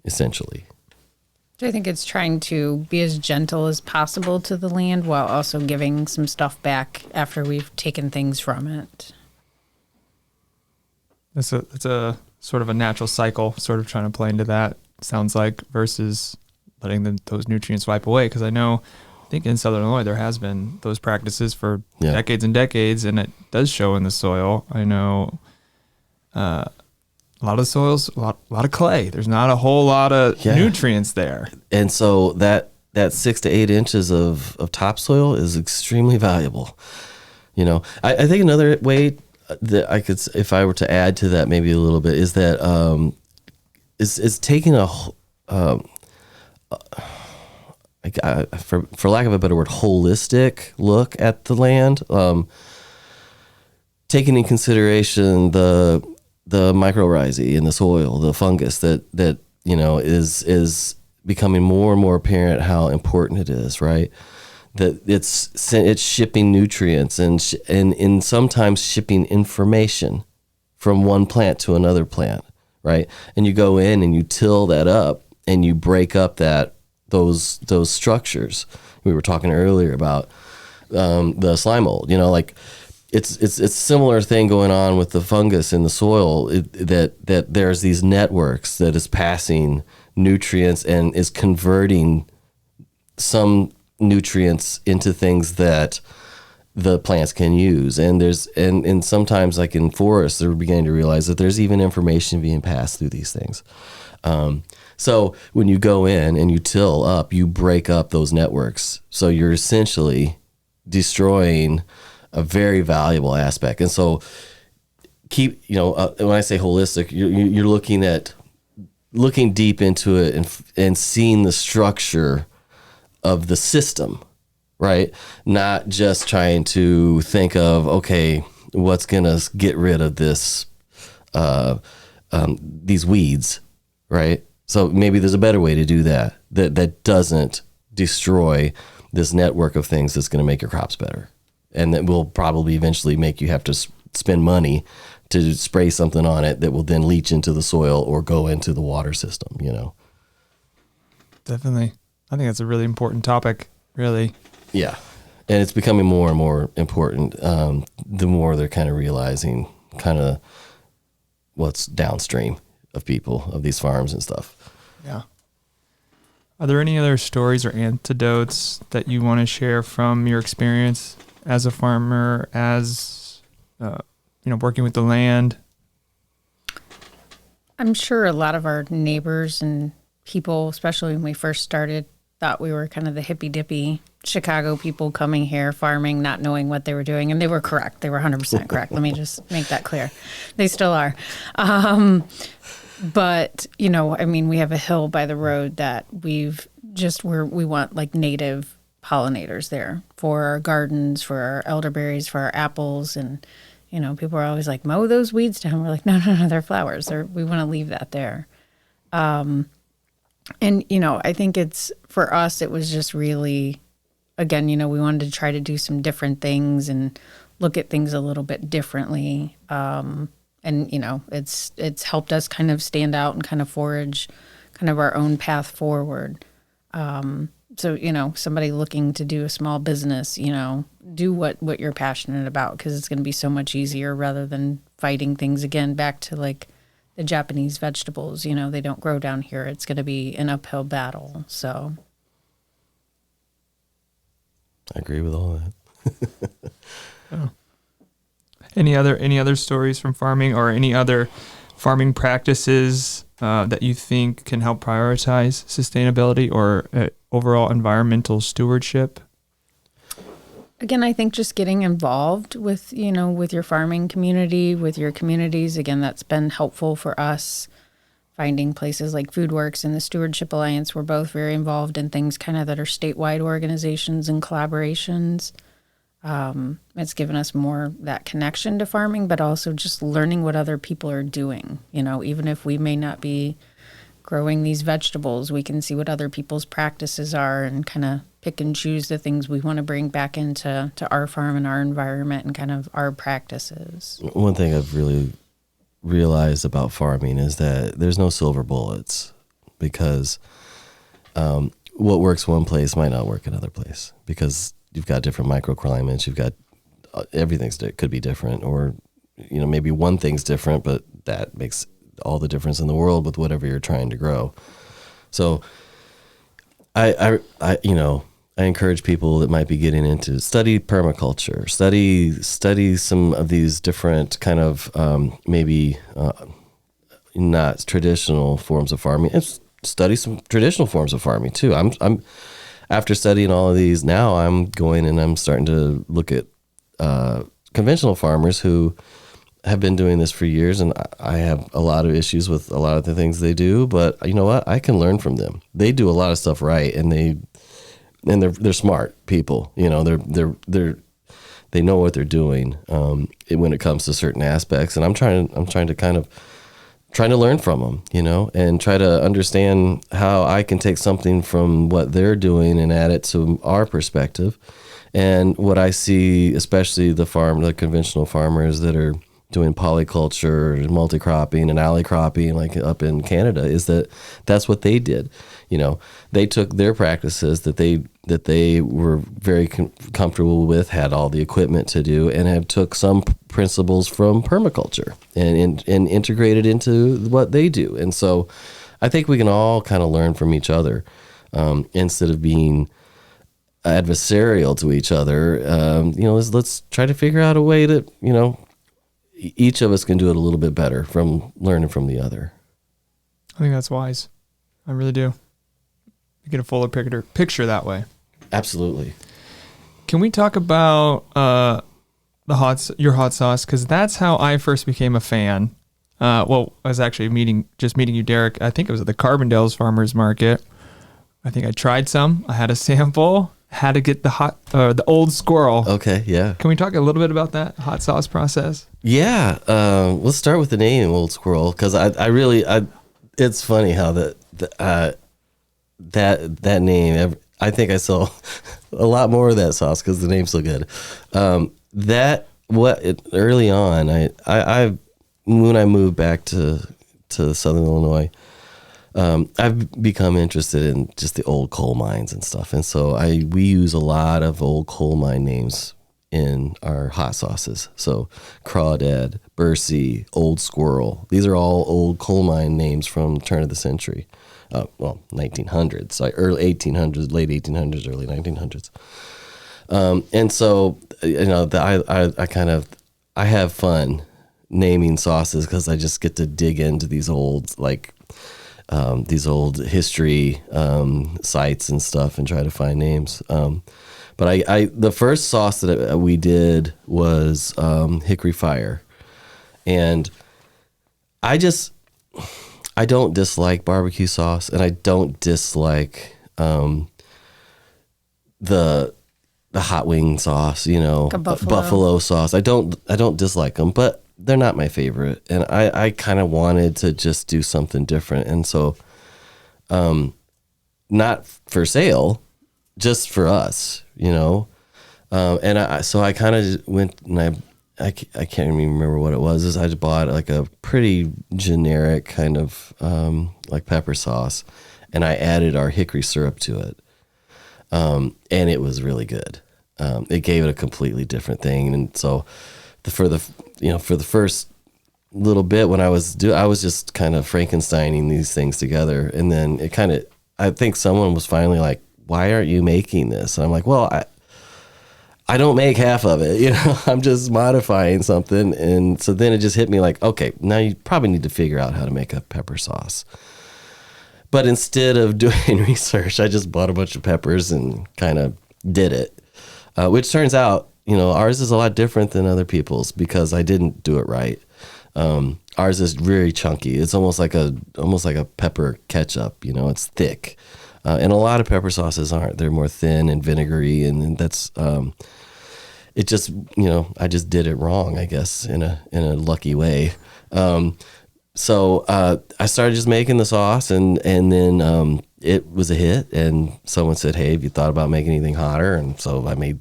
essentially.
I think it's trying to be as gentle as possible to the land while also giving some stuff back after we've taken things from it.
It's a sort of a natural cycle, sort of trying to play into that, sounds like, versus letting those nutrients wipe away. Because I think in Southern Illinois there has been those practices for decades and decades, and it does show in the soil. I know a lot of soils, a lot of clay. There's not a whole lot of nutrients there. And
so that 6 to 8 inches of topsoil is extremely valuable. I think another way that I could, if I were to add to that maybe a little bit, is that is taking for lack of a better word, holistic look at the land, taking in consideration the mycorrhizae in the soil, the fungus that is becoming more and more apparent how important it is, right? That it's shipping nutrients and sometimes shipping information from one plant to another plant, right? And you go in and you till that up and you break up those structures. We were talking earlier about the slime mold, like. It's a similar thing going on with the fungus in the soil, that there's these networks that is passing nutrients and is converting some nutrients into things that the plants can use. And sometimes, like in forests, they're beginning to realize that there's even information being passed through these things. So when you go in and you till up, you break up those networks. So you're essentially destroying a very valuable aspect. And so when I say holistic, you're looking deep into it and seeing the structure of the system, right? Not just trying to think of, okay, what's going to get rid of this, these weeds, right? So maybe there's a better way to do that doesn't destroy this network of things that's going to make your crops better. And that will probably eventually make you have to spend money to spray something on it that will then leach into the soil or go into the water system,
Definitely. I think that's a really important topic, really.
Yeah. And it's becoming more and more important the more they're kind of realizing kind of what's downstream of people, of these farms and stuff.
Yeah. Are there any other stories or anecdotes that you want to share from your experience as a farmer, as working with the land?
I'm sure a lot of our neighbors and people, especially when we first started, thought we were kind of the hippy-dippy Chicago people coming here, farming, not knowing what they were doing. And they were correct. They were 100% correct. Let me just make that clear. They still are. But, we have a hill by the road that we want like native pollinators there for our gardens, for our elderberries, for our apples. And, people are always like, mow those weeds down. We're like, no, they're flowers. We want to leave that there. And, I think for us, it was just really, again, we wanted to try to do some different things and look at things a little bit differently. And, it's helped us kind of stand out and kind of forage kind of our own path forward. So, somebody looking to do a small business, do what you're passionate about, because it's going to be so much easier rather than fighting things again back to like the Japanese vegetables. They don't grow down here. It's going to be an uphill battle. So
I agree with all that.
Oh. Any other stories from farming or any other farming practices that you think can help prioritize sustainability or overall environmental stewardship?
Again, I think just getting involved with your farming community, with your communities, again, that's been helpful for us. Finding places like FoodWorks and the Stewardship Alliance, we're both very involved in things kind of that are statewide organizations and collaborations. It's given us more that connection to farming, but also just learning what other people are doing. Even if we may not be growing these vegetables, we can see what other people's practices are and kind of pick and choose the things we want to bring back into our farm and our environment and kind of our practices.
One thing I've really realized about farming is that there's no silver bullets, because what works one place might not work another place, because you've got different microclimates, you've got everything's could be different, or maybe one thing's different, but that makes all the difference in the world with whatever you're trying to grow. So I encourage people that might be getting into study permaculture, study some of these different kind of maybe not traditional forms of farming, and study some traditional forms of farming too. I'm after studying all of these, now I'm going and I'm starting to look at conventional farmers who have been doing this for years, and I have a lot of issues with a lot of the things they do, but you know what? I can learn from them. They do a lot of stuff right, and they're smart people. They know what they're doing when it comes to certain aspects, and I'm trying to learn from them, and try to understand how I can take something from what they're doing and add it to our perspective. And what I see, especially the conventional farmers that are doing polyculture, multi-cropping, and alley cropping, like up in Canada, is that's what they did. They took their practices that they were very comfortable with, had all the equipment to do, and have took some principles from permaculture and integrated into what they do. And so I think we can all kind of learn from each other instead of being adversarial to each other. Let's try to figure out a way that, each of us can do it a little bit better from learning from the other.
I think that's wise. I really do. You get a fuller picture that way.
Absolutely.
Can we talk about your hot sauce? Because that's how I first became a fan. I was actually meeting you, Derek. I think it was at the Carbondale's Farmers Market. I think I tried some. I had a sample. Had to get the old squirrel.
Okay, yeah.
Can we talk a little bit about that hot sauce process?
Yeah, let's start with the name, Old Squirrel, because I really it's funny how that name. I think I saw a lot more of that sauce because the name's so good. Early on, I when I moved back to Southern Illinois, I've become interested in just the old coal mines and stuff, and so we use a lot of old coal mine names in our hot sauces. So Crawdad, Bursey, Old Squirrel. These are all old coal mine names from the turn of the century. 1900s, like early 1800s, late 1800s, early 1900s. And so, I have fun naming sauces because I just get to dig into these old history sites and stuff and try to find names. But the first sauce that we did was Hickory Fire, and I don't dislike barbecue sauce, and I don't dislike the hot wing sauce, you know,
Like a
buffalo sauce. I don't dislike them, but they're not my favorite. And I kind of wanted to just do something different. And so, not for sale, just for us, you know. And I kind of went and I can't even remember what it was. Is I just bought like a pretty generic kind of like pepper sauce, and I added our hickory syrup to it. And it was really good. It gave it a completely different thing. And so for the first little bit when I was just kind of Frankensteining these things together. And then I think someone was finally like, why aren't you making this? And I'm like, well, I don't make half of it, you know, I'm just modifying something. And so then it just hit me like, okay, now you probably need to figure out how to make a pepper sauce. But instead of doing research, I just bought a bunch of peppers and kind of did it, which turns out, you know, ours is a lot different than other people's because I didn't do it right. Ours is very chunky. It's almost like a pepper ketchup, you know, it's thick. And a lot of pepper sauces aren't. They're more thin and vinegary, and that's it. Just, you know, I just did it wrong, I guess, in a lucky way. So I started just making the sauce, and then it was a hit. And someone said, "Hey, have you thought about making anything hotter?" And so I made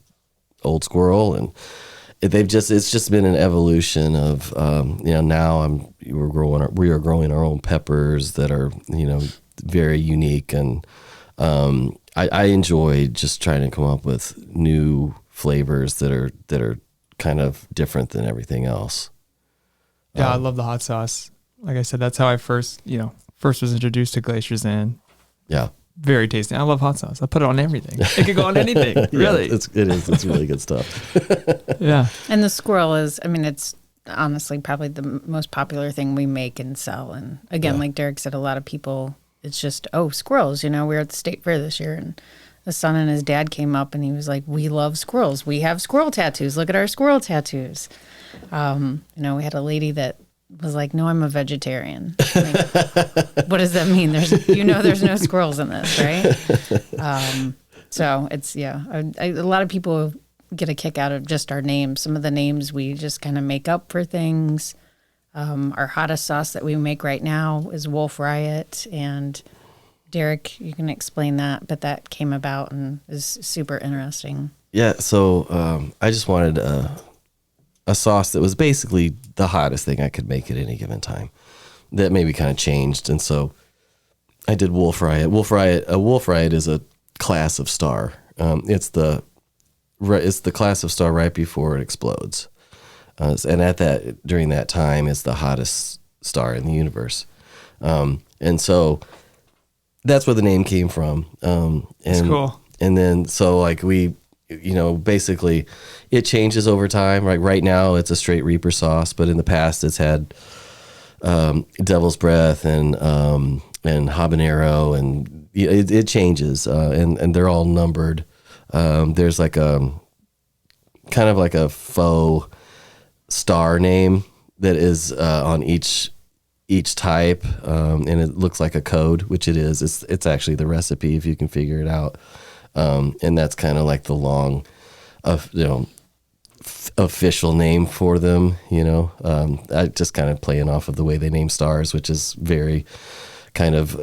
Old Squirrel, and it's just been an evolution of you know, now we are growing our own peppers that are, you know, very unique. And I enjoy just trying to come up with new flavors that are kind of different than everything else.
Yeah, I love the hot sauce. Like I said, that's how I first was introduced to Glaciers End.
Yeah.
Very tasty. I love hot sauce. I put it on everything. It could go on anything, really.
Yeah, it is. It's really good stuff.
Yeah.
And the squirrel is, I mean, it's honestly probably the most popular thing we make and sell. And again, like Derek said, a lot of people, it's just, squirrels. You know, we were at the state fair this year, and the son and his dad came up, and he was like, "We love squirrels. We have squirrel tattoos. Look at our squirrel tattoos." You know, we had a lady that was like, "No, I'm a vegetarian." Like, what does that mean? There's no squirrels in this, right? So it's, a lot of people get a kick out of just our names. Some of the names we just kind of make up for things. Our hottest sauce that we make right now is Wolf Riot, and Derek, you can explain that, but that came about and is super interesting.
Yeah, so I just wanted a sauce that was basically the hottest thing I could make at any given time. That maybe kind of changed, and so I did Wolf Riot. Wolf Riot is a class of star. It's the class of star right before it explodes. And during that time, it's the hottest star in the universe. And so that's where the name came from.
That's cool.
And then, so like we, you know, basically it changes over time. Like right now it's a straight Reaper sauce, but in the past it's had Devil's Breath and habanero, and it changes. And they're all numbered. There's like a kind of like a faux star name that is on each type, and it looks like a code, which it is. It's actually the recipe if you can figure it out, and that's kind of like the long, official name for them. You know, I just kind of playing off of the way they name stars, which is very kind of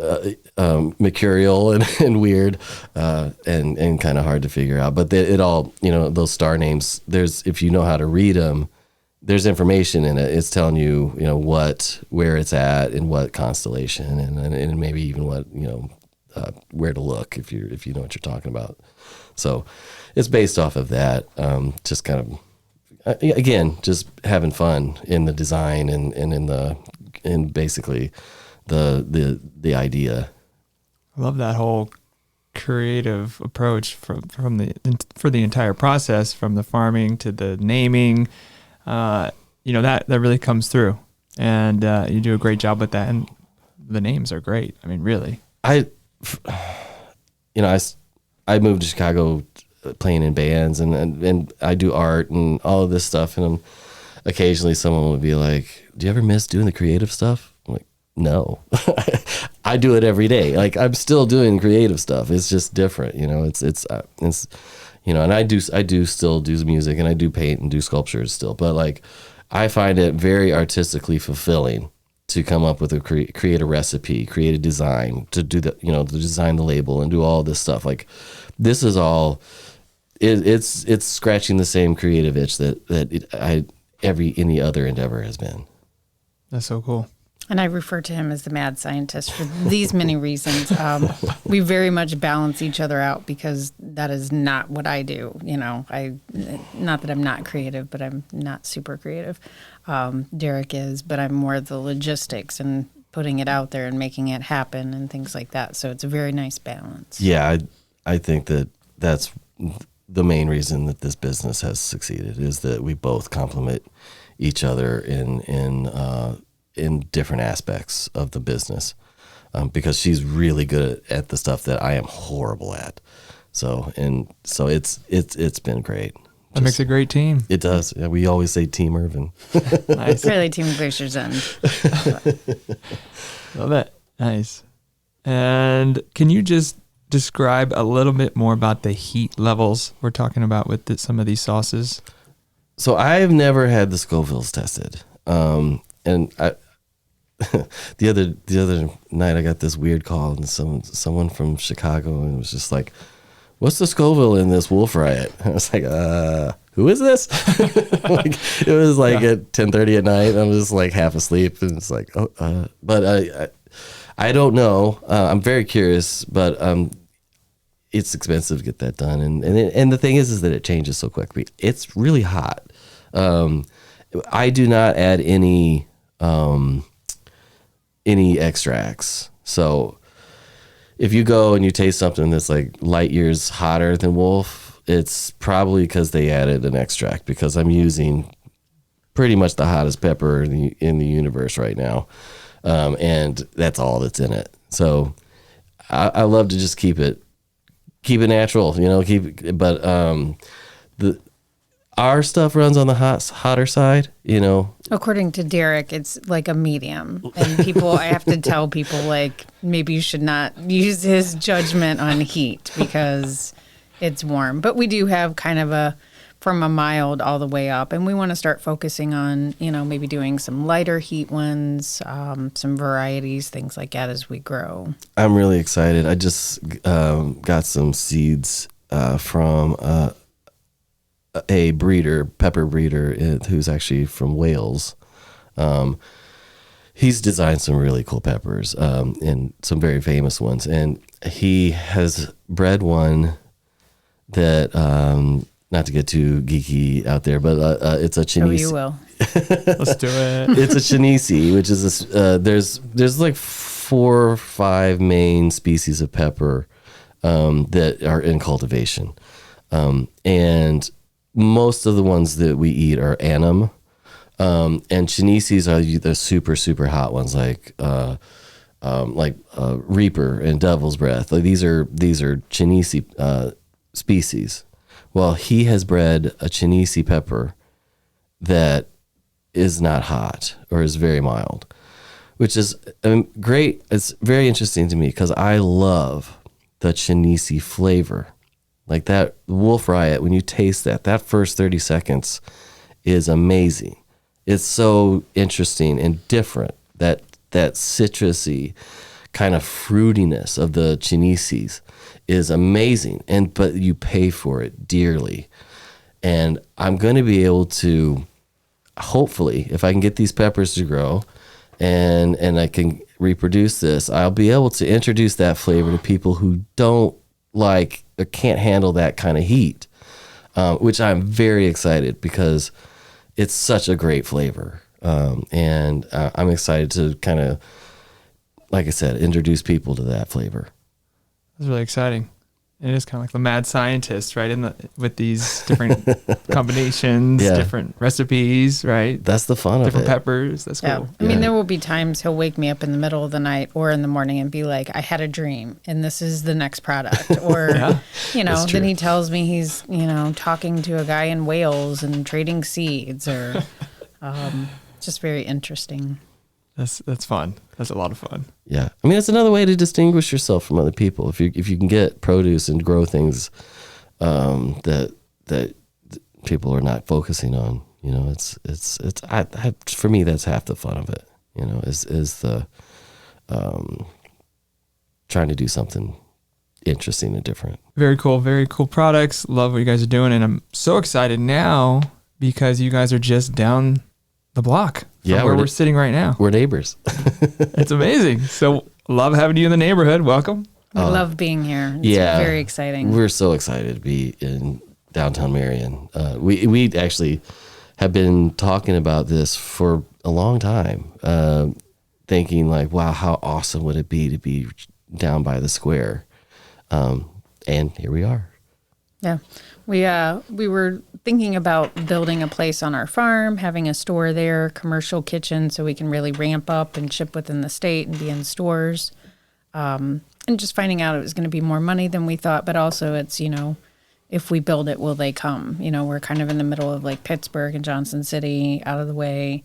mercurial and weird, and kind of hard to figure out. But it all, you know, those star names. If you know how to read them, there's information in it. It's telling you, you know, where it's at in what constellation, and maybe even what, you know, where to look if you know what you're talking about. So it's based off of that. Just kind of, again, just having fun in the design and in basically the idea.
I love that whole creative approach for the entire process, from the farming to the naming. You know, that really comes through, and you do a great job with that, and the names are great. I mean, really. I moved to Chicago playing in bands, and I do art and all of this stuff, and occasionally someone would be like, "Do you ever miss doing the creative stuff?" I'm like,
no. I do it every day. Like I'm still doing creative stuff. It's just different, you know. It's you know, and I do still do music, and I do paint and do sculptures still. But like, I find it very artistically fulfilling to come up with create a recipe, create a design, to do the, you know, to design the label and do all this stuff. Like, this is all. It's scratching the same creative itch that any other endeavor has been.
That's so cool.
And I refer to him as the mad scientist for these many reasons. We very much balance each other out because that is not what I do. You know, not that I'm not creative, but I'm not super creative. Derek is, but I'm more the logistics and putting it out there and making it happen and things like that. So it's a very nice balance.
Yeah, I think that's the main reason that this business has succeeded, is that we both complement each other in different aspects of the business, because she's really good at the stuff that I am horrible at. So it's been great.
That makes a great team.
It does. Yeah, we always say Team Ervin.
Nice. It's really Team Glaciers End.
Love it. Nice. And can you just describe a little bit more about the heat levels we're talking about with some of these sauces?
So I've never had the Scovilles tested. And the other night I got this weird call, and someone from Chicago, and it was just like, "What's the Scoville in this Wolf Riot?" I was like, "Who is this?" Like, it was like at 10:30 at night. I'm just like half asleep, and it's like, but I don't know. I'm very curious, but it's expensive to get that done, and the thing is that it changes so quickly. It's really hot. I do not add any extracts. So if you go and you taste something that's like light years hotter than Wolf, it's probably because they added an extract, because I'm using pretty much the hottest pepper in the universe right now. And that's all that's in it. So I love to just keep it natural, you know, but our stuff runs on the hotter side, you know.
According to Derek, it's like a medium. And I have to tell people, like, maybe you should not use his judgment on heat because it's warm. But we do have kind of from a mild all the way up. And we want to start focusing on, you know, maybe doing some lighter heat ones, some varieties, things like that as we grow. I'm
really excited. I just got some seeds from a pepper breeder, who's actually from Wales. He's designed some really cool peppers, and some very famous ones. And he has bred one that, not to get too geeky out there, but it's a Chinese.
Oh, you will.
Let's do it.
It's a Chinese, which is there's like 4 or 5 main species of pepper that are in cultivation, and most of the ones that we eat are Annam, and Chineses are the super, super hot ones, like Reaper and Devil's Breath. Like these are Chinese species. Well, he has bred a Chinese pepper that is not hot, or is very mild, which is great. It's very interesting to me because I love the Chinese flavor. Like that Wolf Riot, when you taste that first 30 seconds is amazing. It's so interesting and different. That citrusy kind of fruitiness of the Chineses is amazing. But you pay for it dearly. And I'm going to be able to, hopefully, if I can get these peppers to grow and I can reproduce this, I'll be able to introduce that flavor to people who don't like or can't handle that kind of heat, which I'm very excited because it's such a great flavor. And I'm excited to kind of, like I said, introduce people to that flavor.
That's really exciting. It is kind of like the mad scientist, right? With these different combinations, different recipes, right?
That's the fun of it.
Different peppers. That's cool.
Yeah. I mean, there will be times he'll wake me up in the middle of the night or in the morning and be like, I had a dream and this is the next product. Or, you know, then he tells me he's, you know, talking to a guy in Wales and trading seeds, or just very interesting.
That's fun. That's a lot of fun.
Yeah. I mean, it's another way to distinguish yourself from other people. If you can get produce and grow things that people are not focusing on, you know, for me, that's half the fun of it, you know, is the trying to do something interesting and different.
Very cool products. Love what you guys are doing. And I'm so excited now because you guys are just down the block from where we're sitting right now.
We're neighbors.
It's amazing. So love having you in the neighborhood. Welcome.
We love being here. It's very exciting.
We're so excited to be in downtown Marion. We actually have been talking about this for a long time, thinking like, wow, how awesome would it be to be down by the square? And here we are.
Yeah. We were thinking about building a place on our farm, having a store there, commercial kitchen, so we can really ramp up and ship within the state and be in stores. And just finding out it was going to be more money than we thought, but also it's, you know, if we build it, will they come? You know, we're kind of in the middle of like Pittsburgh and Johnson City, out of the way.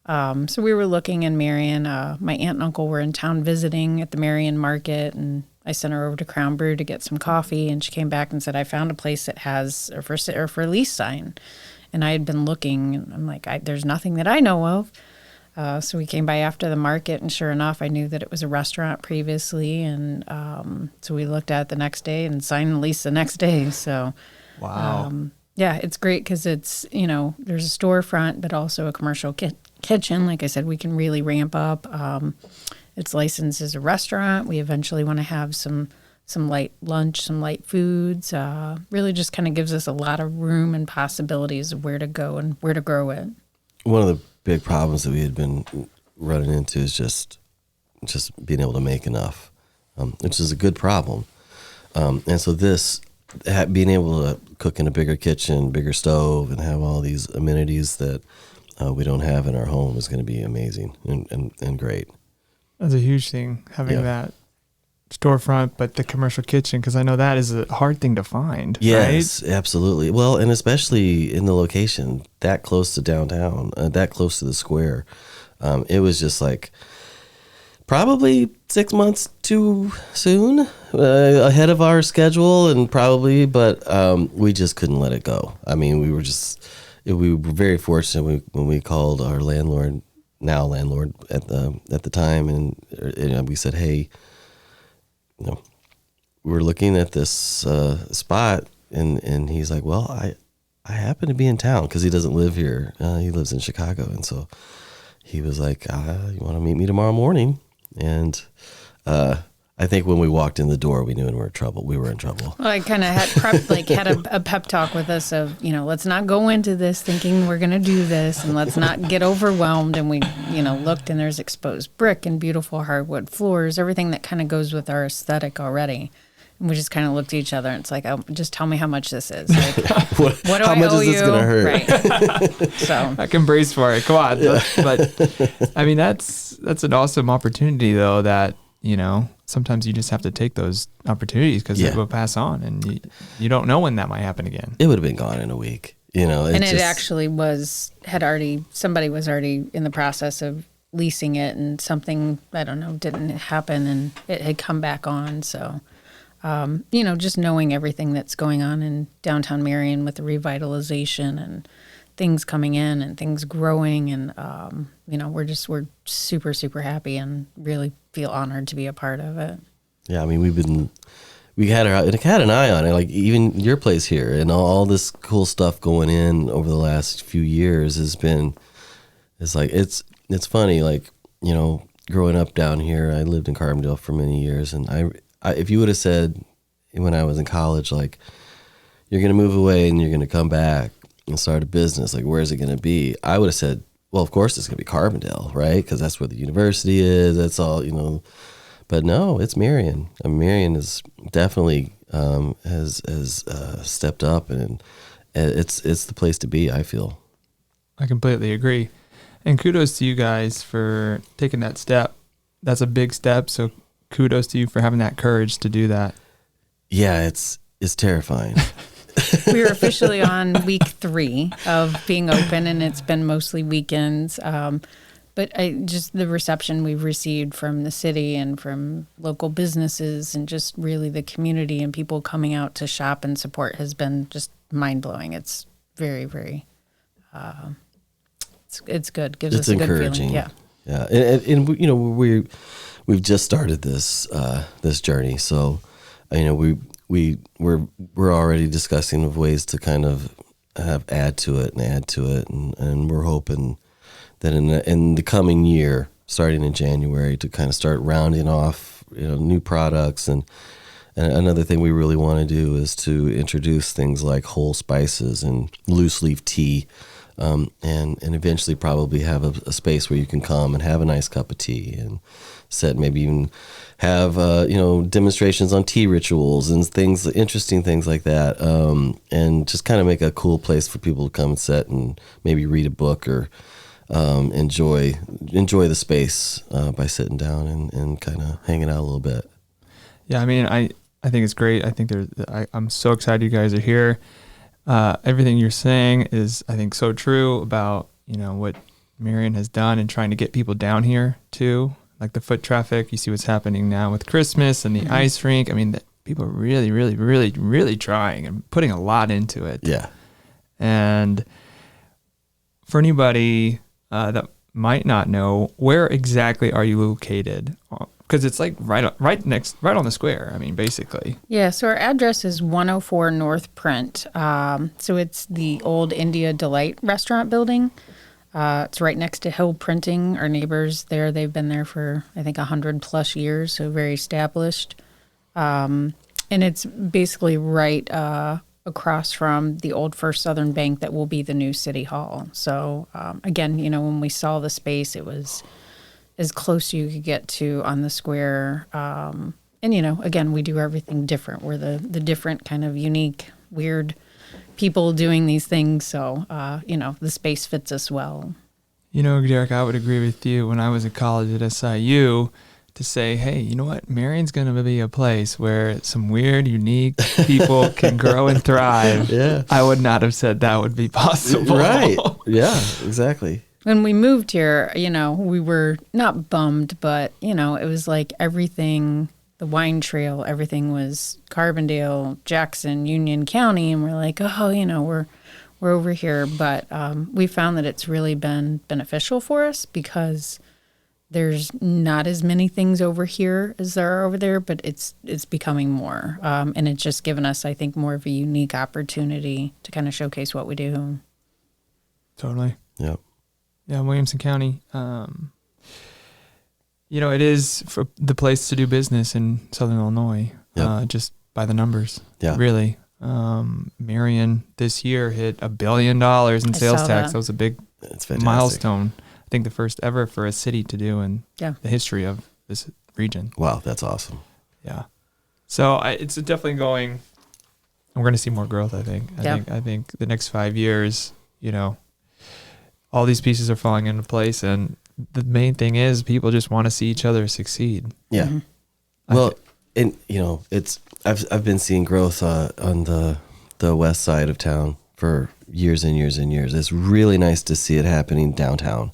So we were looking in Marion. My aunt and uncle were in town visiting at the Marion market, and I sent her over to Crown Brew to get some coffee, and she came back and said, I found a place that has a for lease sign. And I had been looking, and I'm like, there's nothing that I know of. So we came by after the market, and sure enough, I knew that it was a restaurant previously. And so we looked at it the next day and signed the lease the next day. So,
wow.
Yeah, it's great because it's, you know, there's a storefront, but also a commercial kitchen. Like I said, we can really ramp up. It's licensed as a restaurant. We eventually want to have some light lunch, some light foods. Really just kind of gives us a lot of room and possibilities of where to go and where to grow it.
One of the big problems that we had been running into is just being able to make enough, which is a good problem. And so being able to cook in a bigger kitchen, bigger stove, and have all these amenities that we don't have in our home is going to be amazing and great.
That's a huge thing, having that storefront, but the commercial kitchen, because I know that is a hard thing to find.
Yes,
right?
Absolutely. Well, and especially in the location, that close to downtown, that close to the square. It was just like probably 6 months too soon, ahead of our schedule, and but we just couldn't let it go. I mean, we were very fortunate when we called our landlord at the time, and we said, hey, you know, we're looking at this spot, and he's like, well, I happen to be in town, because he doesn't live here. He lives in Chicago, and so he was like, you want to meet me tomorrow morning? And I think when we walked in the door, we knew we were in trouble.
Well, I kind of had a pep talk with us of, you know, let's not go into this thinking we're going to do this, and let's not get overwhelmed. And we, you know, looked, and there's exposed brick and beautiful hardwood floors, everything that kind of goes with our aesthetic already. And we just kind of looked at each other, and it's like, oh, just tell me how much this is. Like, what do
how
I
much
owe
is this
you?
going to hurt?
Right. So
I can brace for it. Come on. Yeah. But I mean, that's an awesome opportunity, though, that, you know, sometimes you just have to take those opportunities because it will pass on, and you don't know when that might happen again.
It would have been gone in a week, you know.
And it actually somebody was already in the process of leasing it, and something, I don't know, didn't happen, and it had come back on. So, you know, just knowing everything that's going on in downtown Marion with the revitalization and things coming in and things growing, and you know, we're super, super happy and really feel honored to be a part of it. Yeah, I
mean, we had an eye on it, like even your place here, and all this cool stuff going in over the last few years it's funny, like, you know, growing up down here, I lived in Carbondale for many years, and I if you would have said when I was in college, like, you're going to move away and you're going to come back and start a business, like, where's it going to be? I would have said, well, of course it's going to be Carbondale, right? Because that's where the university is. That's all, you know. But no, it's Marion. I mean, Marion is definitely has stepped up, and it's the place to be, I feel.
I completely agree. And kudos to you guys for taking that step. That's a big step. So kudos to you for having that courage to do that.
Yeah, it's terrifying.
We were officially on week 3 of being open, and it's been mostly weekends. But just the reception we've received from the city and from local businesses and just really the community and people coming out to shop and support has been just mind-blowing. It's very, very, it's good. Gives us a good feeling. Yeah.
Yeah. And we've just started this journey. So, we're already discussing of ways to kind of add to it. And we're hoping that in the coming year, starting in January, to kind of start rounding off, new products. And another thing we really want to do is to introduce things like whole spices and loose leaf tea, and eventually probably have a space where you can come and have a nice cup of tea and maybe even have demonstrations on tea rituals and interesting things like that, and just kind of make a cool place for people to come and sit and maybe read a book or enjoy the space by sitting down and kind of hanging out a little bit.
Yeah, I mean, I think it's great. I think I'm so excited you guys are here. Everything you're saying is, I think, so true about what Marion has done and trying to get people down here too. Like the foot traffic, you see what's happening now with Christmas and the ice rink. I mean, people are really, really, really, really trying and putting a lot into it.
Yeah.
And for anybody that might not know, where exactly are you located? Because it's like right on the square. I mean, basically.
Yeah. So our address is 104 North Print. So it's the old India Delight restaurant building. It's right next to Hill Printing. Our neighbors there, they've been there for, I think, 100+ years, so very established. And it's basically right across from the old First Southern Bank that will be the new City Hall. So, again, when we saw the space, it was as close you could get to on the square. And, again, we do everything different. We're the different kind of unique, weird people doing these things, so the space fits us well.
Derek, I would agree with you. When I was in college at SIU, to say, hey, you know what, Marion's going to be a place where some weird, unique people can grow and thrive.
Yeah,
I would not have said that would be possible.
Right? Yeah, exactly.
When we moved here, we were not bummed, but it was like everything. The wine trail, everything was Carbondale, Jackson, Union County, and we're like, we're over here. But we found that it's really been beneficial for us because there's not as many things over here as there are over there, but it's becoming more, and it's just given us, I think, more of a unique opportunity to kind of showcase what we do.
Totally.
Yep.
Yeah, Williamson County. It is for the place to do business in Southern Illinois, just by the numbers.
Yeah.
Really. Marion this year hit $1 billion in sales tax. That was a big milestone. I think the first ever for a city to do in the history of this region.
Wow, that's awesome.
Yeah. So it's definitely going. We're going to see more growth, I think. I think the next 5 years, all these pieces are falling into place, and the main thing is people just want to see each other succeed.
Yeah. Mm-hmm. Well, I've been seeing growth on the west side of town for years and years and years. It's really nice to see it happening downtown.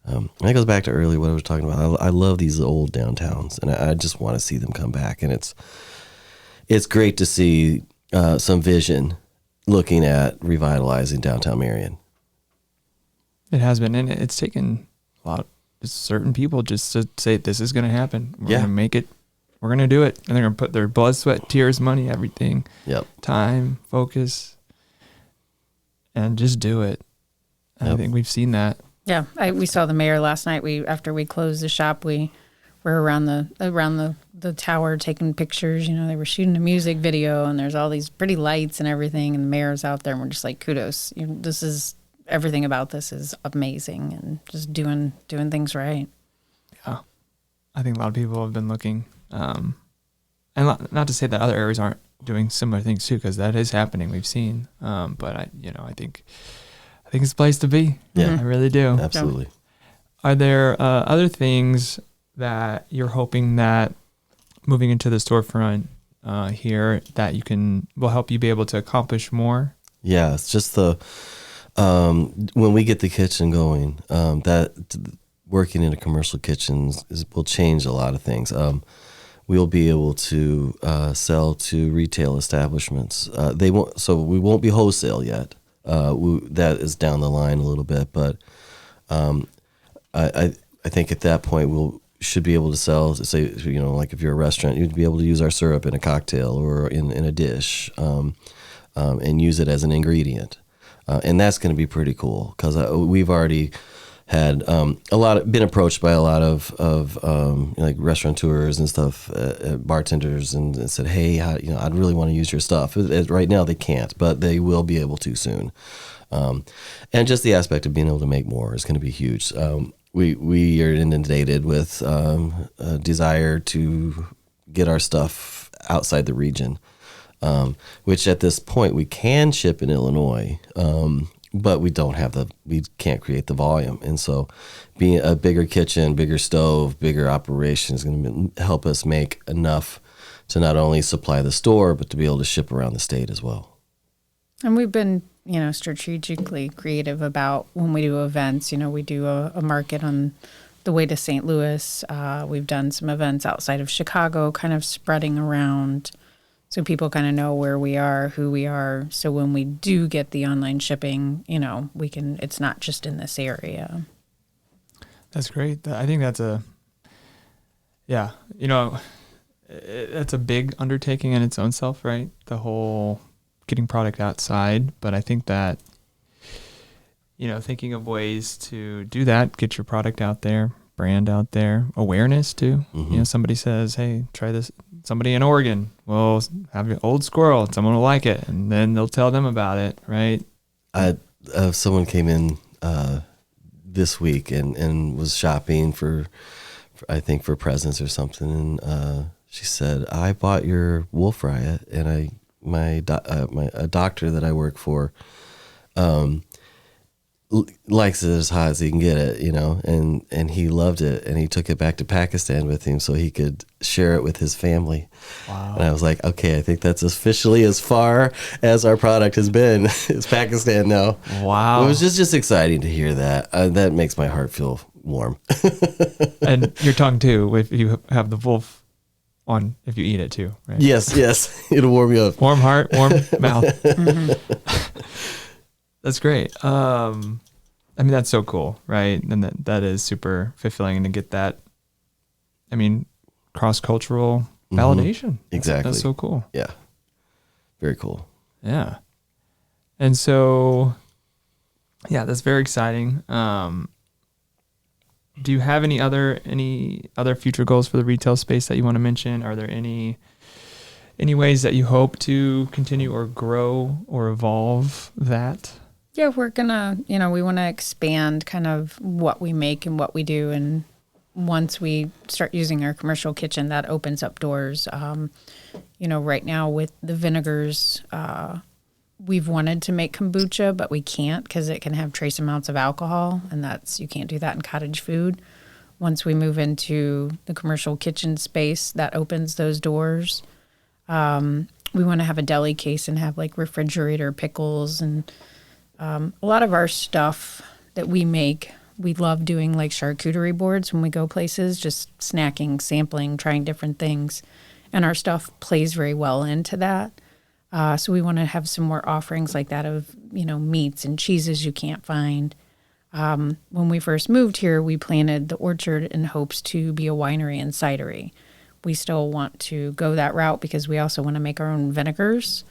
And that goes back to earlier what I was talking about. I love these old downtowns, and I just want to see them come back. And it's great to see some vision looking at revitalizing downtown Marion.
It has been, and it's taken a lot of certain people just to say this is going to happen. We're going to make it. We're going to do it. And they're going to put their blood, sweat, tears, money, everything, time, focus, and just do it. I think we've seen that.
Yeah, we saw the mayor last night. After we closed the shop, we were around the tower taking pictures. They were shooting a music video, and there's all these pretty lights and everything. And the mayor's out there, and we're just like, kudos. This is everything about this is amazing, and just doing things right.
Yeah, I think a lot of people have been looking, and not to say that other areas aren't doing similar things too, because that is happening. We've seen, but I think it's a place to be.
Yeah,
I really do.
Absolutely.
Are there other things that you're hoping that moving into the storefront here that will help you be able to accomplish more? Yeah,
it's just when we get the kitchen going, working in a commercial kitchen will change a lot of things. We'll be able to sell to retail establishments. We won't be wholesale yet. That is down the line a little bit, but I think at that point should be able to sell, say, like if you're a restaurant, you'd be able to use our syrup in a cocktail or in a dish, and use it as an ingredient. And that's going to be pretty cool because we've already had been approached by a lot of like restaurateurs and stuff, bartenders, and said, hey, I'd really want to use your stuff. Right now they can't, but they will be able to soon. And just the aspect of being able to make more is going to be huge. We are inundated with a desire to get our stuff outside the region, which at this point we can ship in Illinois, but we can't create the volume. And so being a bigger kitchen, bigger stove, bigger operation is going to help us make enough to not only supply the store, but to be able to ship around the state as well.
And we've been, strategically creative about when we do events. We do a market on the way to St. Louis. We've done some events outside of Chicago, kind of spreading around so people kind of know where we are, who we are. So when we do get the online shipping, it's not just in this area.
That's great. I think that's that's a big undertaking in its own self, right? The whole getting product outside. But I think that, thinking of ways to do that, get your product out there, brand out there, awareness too.
Mm-hmm.
Somebody says, hey, try this. Somebody in Oregon will have your old squirrel. Someone will like it. And then they'll tell them about it, right?
Someone came in this week and was shopping for I think for presents or something. And she said, I bought your wolf riot, and a doctor that I work for likes it as hot as he can get it, and he loved it, and he took it back to Pakistan with him so he could share it with his family. Wow. And I was like, okay, I think that's officially as far as our product has been. It's Pakistan now. Wow. It was just exciting to hear that. That makes my heart feel warm.
And your tongue too, if you have the wolf on, if you eat it too, right?
Yes. It'll warm you up.
Warm heart, warm mouth. Mm-hmm. That's great. That's so cool, right? And that is super fulfilling, and to get that, cross-cultural validation.
Exactly.
That's so cool.
Yeah. Very cool.
Yeah. And so, that's very exciting. Do you have any other future goals for the retail space that you want to mention? Are there any ways that you hope to continue or grow or evolve that?
Yeah, we're gonna, we want to expand kind of what we make and what we do. And once we start using our commercial kitchen, that opens up doors. Right now with the vinegars, we've wanted to make kombucha, but we can't because it can have trace amounts of alcohol, and you can't do that in cottage food. Once we move into the commercial kitchen space, that opens those doors. We want to have a deli case and have like refrigerator pickles, and a lot of our stuff that we make, we love doing like charcuterie boards when we go places, just snacking, sampling, trying different things. And our stuff plays very well into that. So we want to have some more offerings like that of, meats and cheeses you can't find. When we first moved here, we planted the orchard in hopes to be a winery and cidery. We still want to go that route because we also want to make our own vinegars.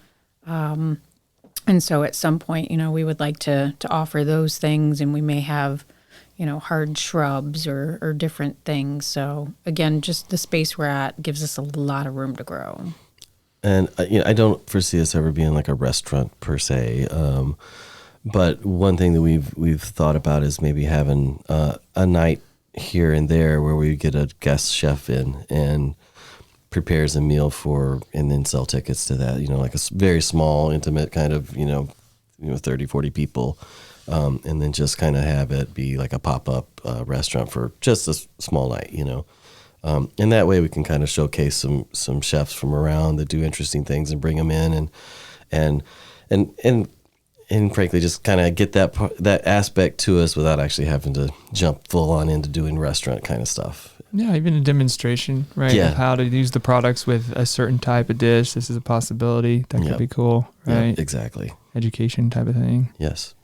And so at some point, we would like to offer those things, and we may have, hard shrubs or different things. So again, just the space we're at gives us a lot of room to grow.
And I don't foresee us ever being like a restaurant per se. But one thing that we've thought about is maybe having a night here and there where we get a guest chef in and prepares a meal and then sell tickets to that, like a very small, intimate kind of, 30, 40 people. And then just kind of have it be like a pop-up restaurant for just a small night, And that way we can kind of showcase some chefs from around that do interesting things and bring them in and and frankly, just kind of get that aspect to us without actually having to jump full on into doing restaurant kind of stuff.
Yeah, even a demonstration, right?
Yeah.
Of how to use the products with a certain type of dish. This is a possibility. That could be cool, right?
Yep, exactly.
Education type of thing.
Yes.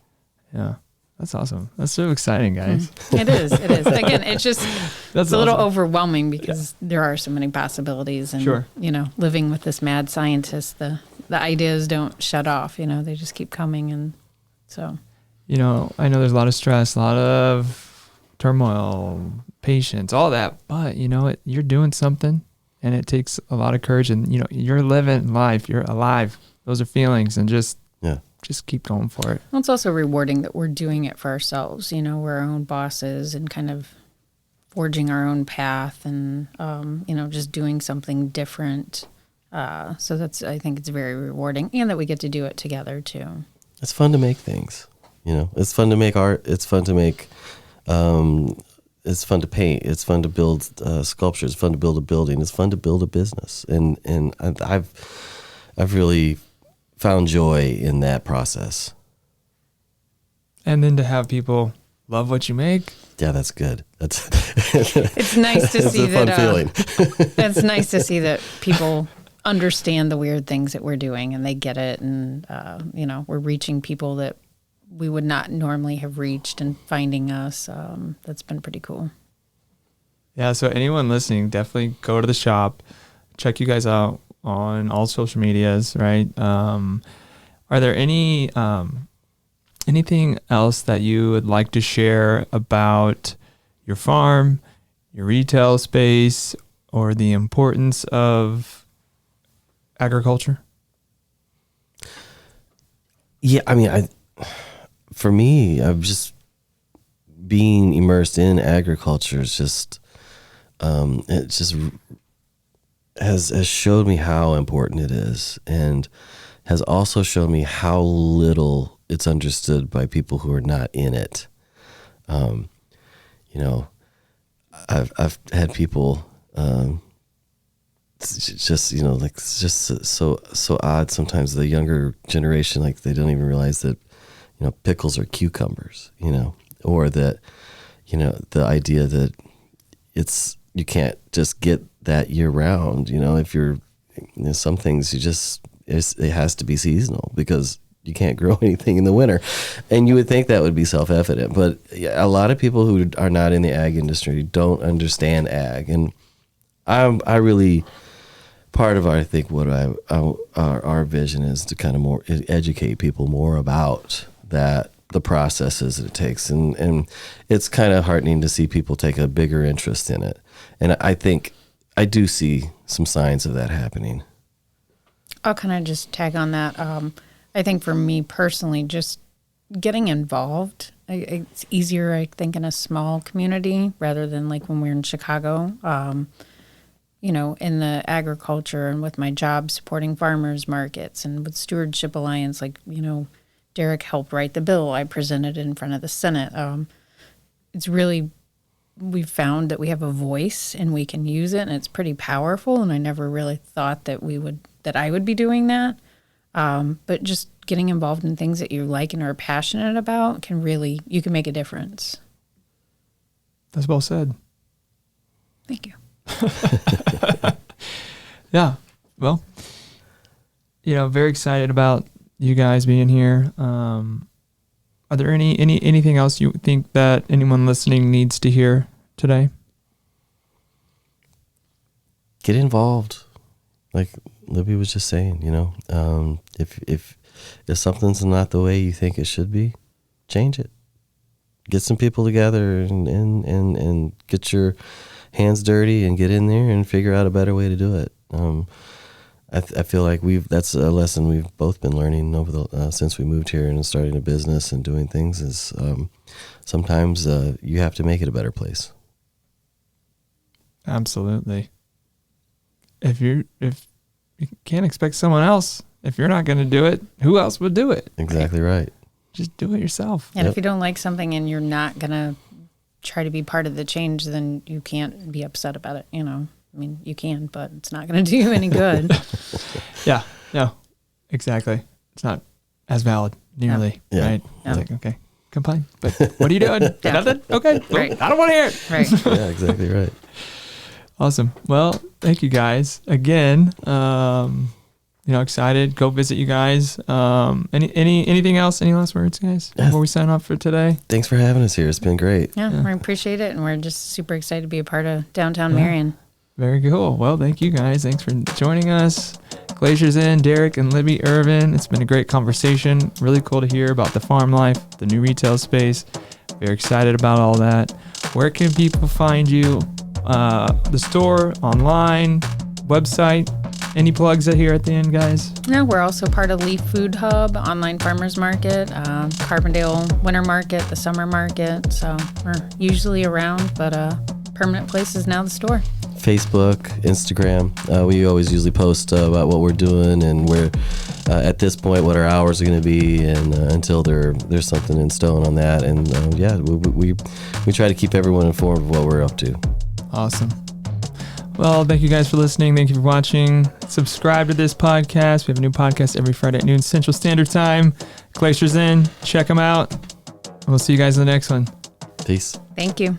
Yeah. That's awesome. That's so exciting, guys.
It is. It is. Again, it's just it's a little
awesome.
overwhelming because there are so many possibilities. And,
Sure.
living with this mad scientist, the ideas don't shut off. They just keep coming. And so.
I know there's a lot of stress, a lot of turmoil, patience, all that. But, you're doing something and it takes a lot of courage. And, you're living life. You're alive. Those are feelings. And just keep going for it.
Well, it's also rewarding that we're doing it for ourselves. We're our own bosses and kind of forging our own path and, just doing something different. So I think it's very rewarding, and that we get to do it together too.
It's fun to make things, it's fun to make art. It's fun to make, it's fun to paint. It's fun to build sculptures. It's fun to build a building. It's fun to build a business. And I've really found joy in that process.
And then to have people love what you make.
Yeah, that's good. It's
nice to see that.
It's a fun feeling.
It's nice to see that people understand the weird things that we're doing and they get it. And, we're reaching people that we would not normally have reached and finding us. That's been pretty cool.
Yeah. So anyone listening, definitely go to the shop, check you guys out on all social medias, right? Are there anything else that you would like to share about your farm, your retail space, or the importance of agriculture?
Yeah, I mean, for me, I'm just being immersed in agriculture is just, it just has showed me how important it is, and has also shown me how little it's understood by people who are not in it. I've had people, it's just so odd sometimes. The younger generation, like, they don't even realize that, pickles are cucumbers, or that, the idea that you can't just get that year round. If some things it has to be seasonal because you can't grow anything in the winter. And you would think that would be self-evident, but a lot of people who are not in the ag industry don't understand ag. And I really, part of I think what our vision is to kind of more educate people more about that, the processes that it takes. And it's kind of heartening to see people take a bigger interest in it. And I think I do see some signs of that happening.
I'll kind of just tag on that. I think for me personally, just getting involved, it's easier, I think, in a small community rather than like when we're in Chicago. In the agriculture and with my job supporting farmers markets and with Stewardship Alliance, Derek helped write the bill I presented in front of the Senate. It's really, we've found that we have a voice and we can use it, and it's pretty powerful. And I never really thought that I would be doing that. But just getting involved in things that you like and are passionate about you can make a difference.
That's well said.
Thank you.
Yeah. Well, very excited about you guys being here. Are there anything else you think that anyone listening needs to hear today?
Get involved. Like Libby was just saying, if something's not the way you think it should be, change it. Get some people together and get your hands dirty and get in there and figure out a better way to do it. I feel like that's a lesson we've both been learning over since we moved here and starting a business and doing things is sometimes you have to make it a better place.
Absolutely. If you can't expect someone else, if you're not going to do it, who else would do it?
Exactly right.
Just do it yourself.
And if you don't like something and you're not going to try to be part of the change, then you can't be upset about it. You can, but it's not going to do you any good.
Yeah, no, exactly. It's not as valid, nearly,
Yeah.
right? I was
Yeah.
like, okay, complain. But what are you doing?
Yeah.
Nothing? Okay.
Right.
I don't want to hear it.
Right.
Yeah, exactly right.
Awesome. Well, thank you guys again. Excited. Go visit you guys. Anything else? Any last words, guys, before we sign off for today?
Thanks for having us here. It's been great.
Yeah, we appreciate it, and we're just super excited to be a part of downtown Marion.
Very cool. Well, thank you guys. Thanks for joining us. Glaciers End, Derek and Libby Ervin. It's been a great conversation. Really cool to hear about the farm life, the new retail space. Very excited about all that. Where can people find you? The store, online, website. Any plugs here at the end, guys?
Yeah, we're also part of Leaf Food Hub, online farmers market, Carbondale Winter Market, the summer market. So we're usually around, but permanent place is now the store.
Facebook, Instagram. We always usually post about what we're doing and where, at this point, what our hours are going to be, and until there's something in stone on that. And we try to keep everyone informed of what we're up to.
Awesome. Well, thank you guys for listening. Thank you for watching. Subscribe to this podcast. We have a new podcast every Friday at noon Central Standard Time. Glaciers End. Check them out. We'll see you guys in the next one.
Peace.
Thank you.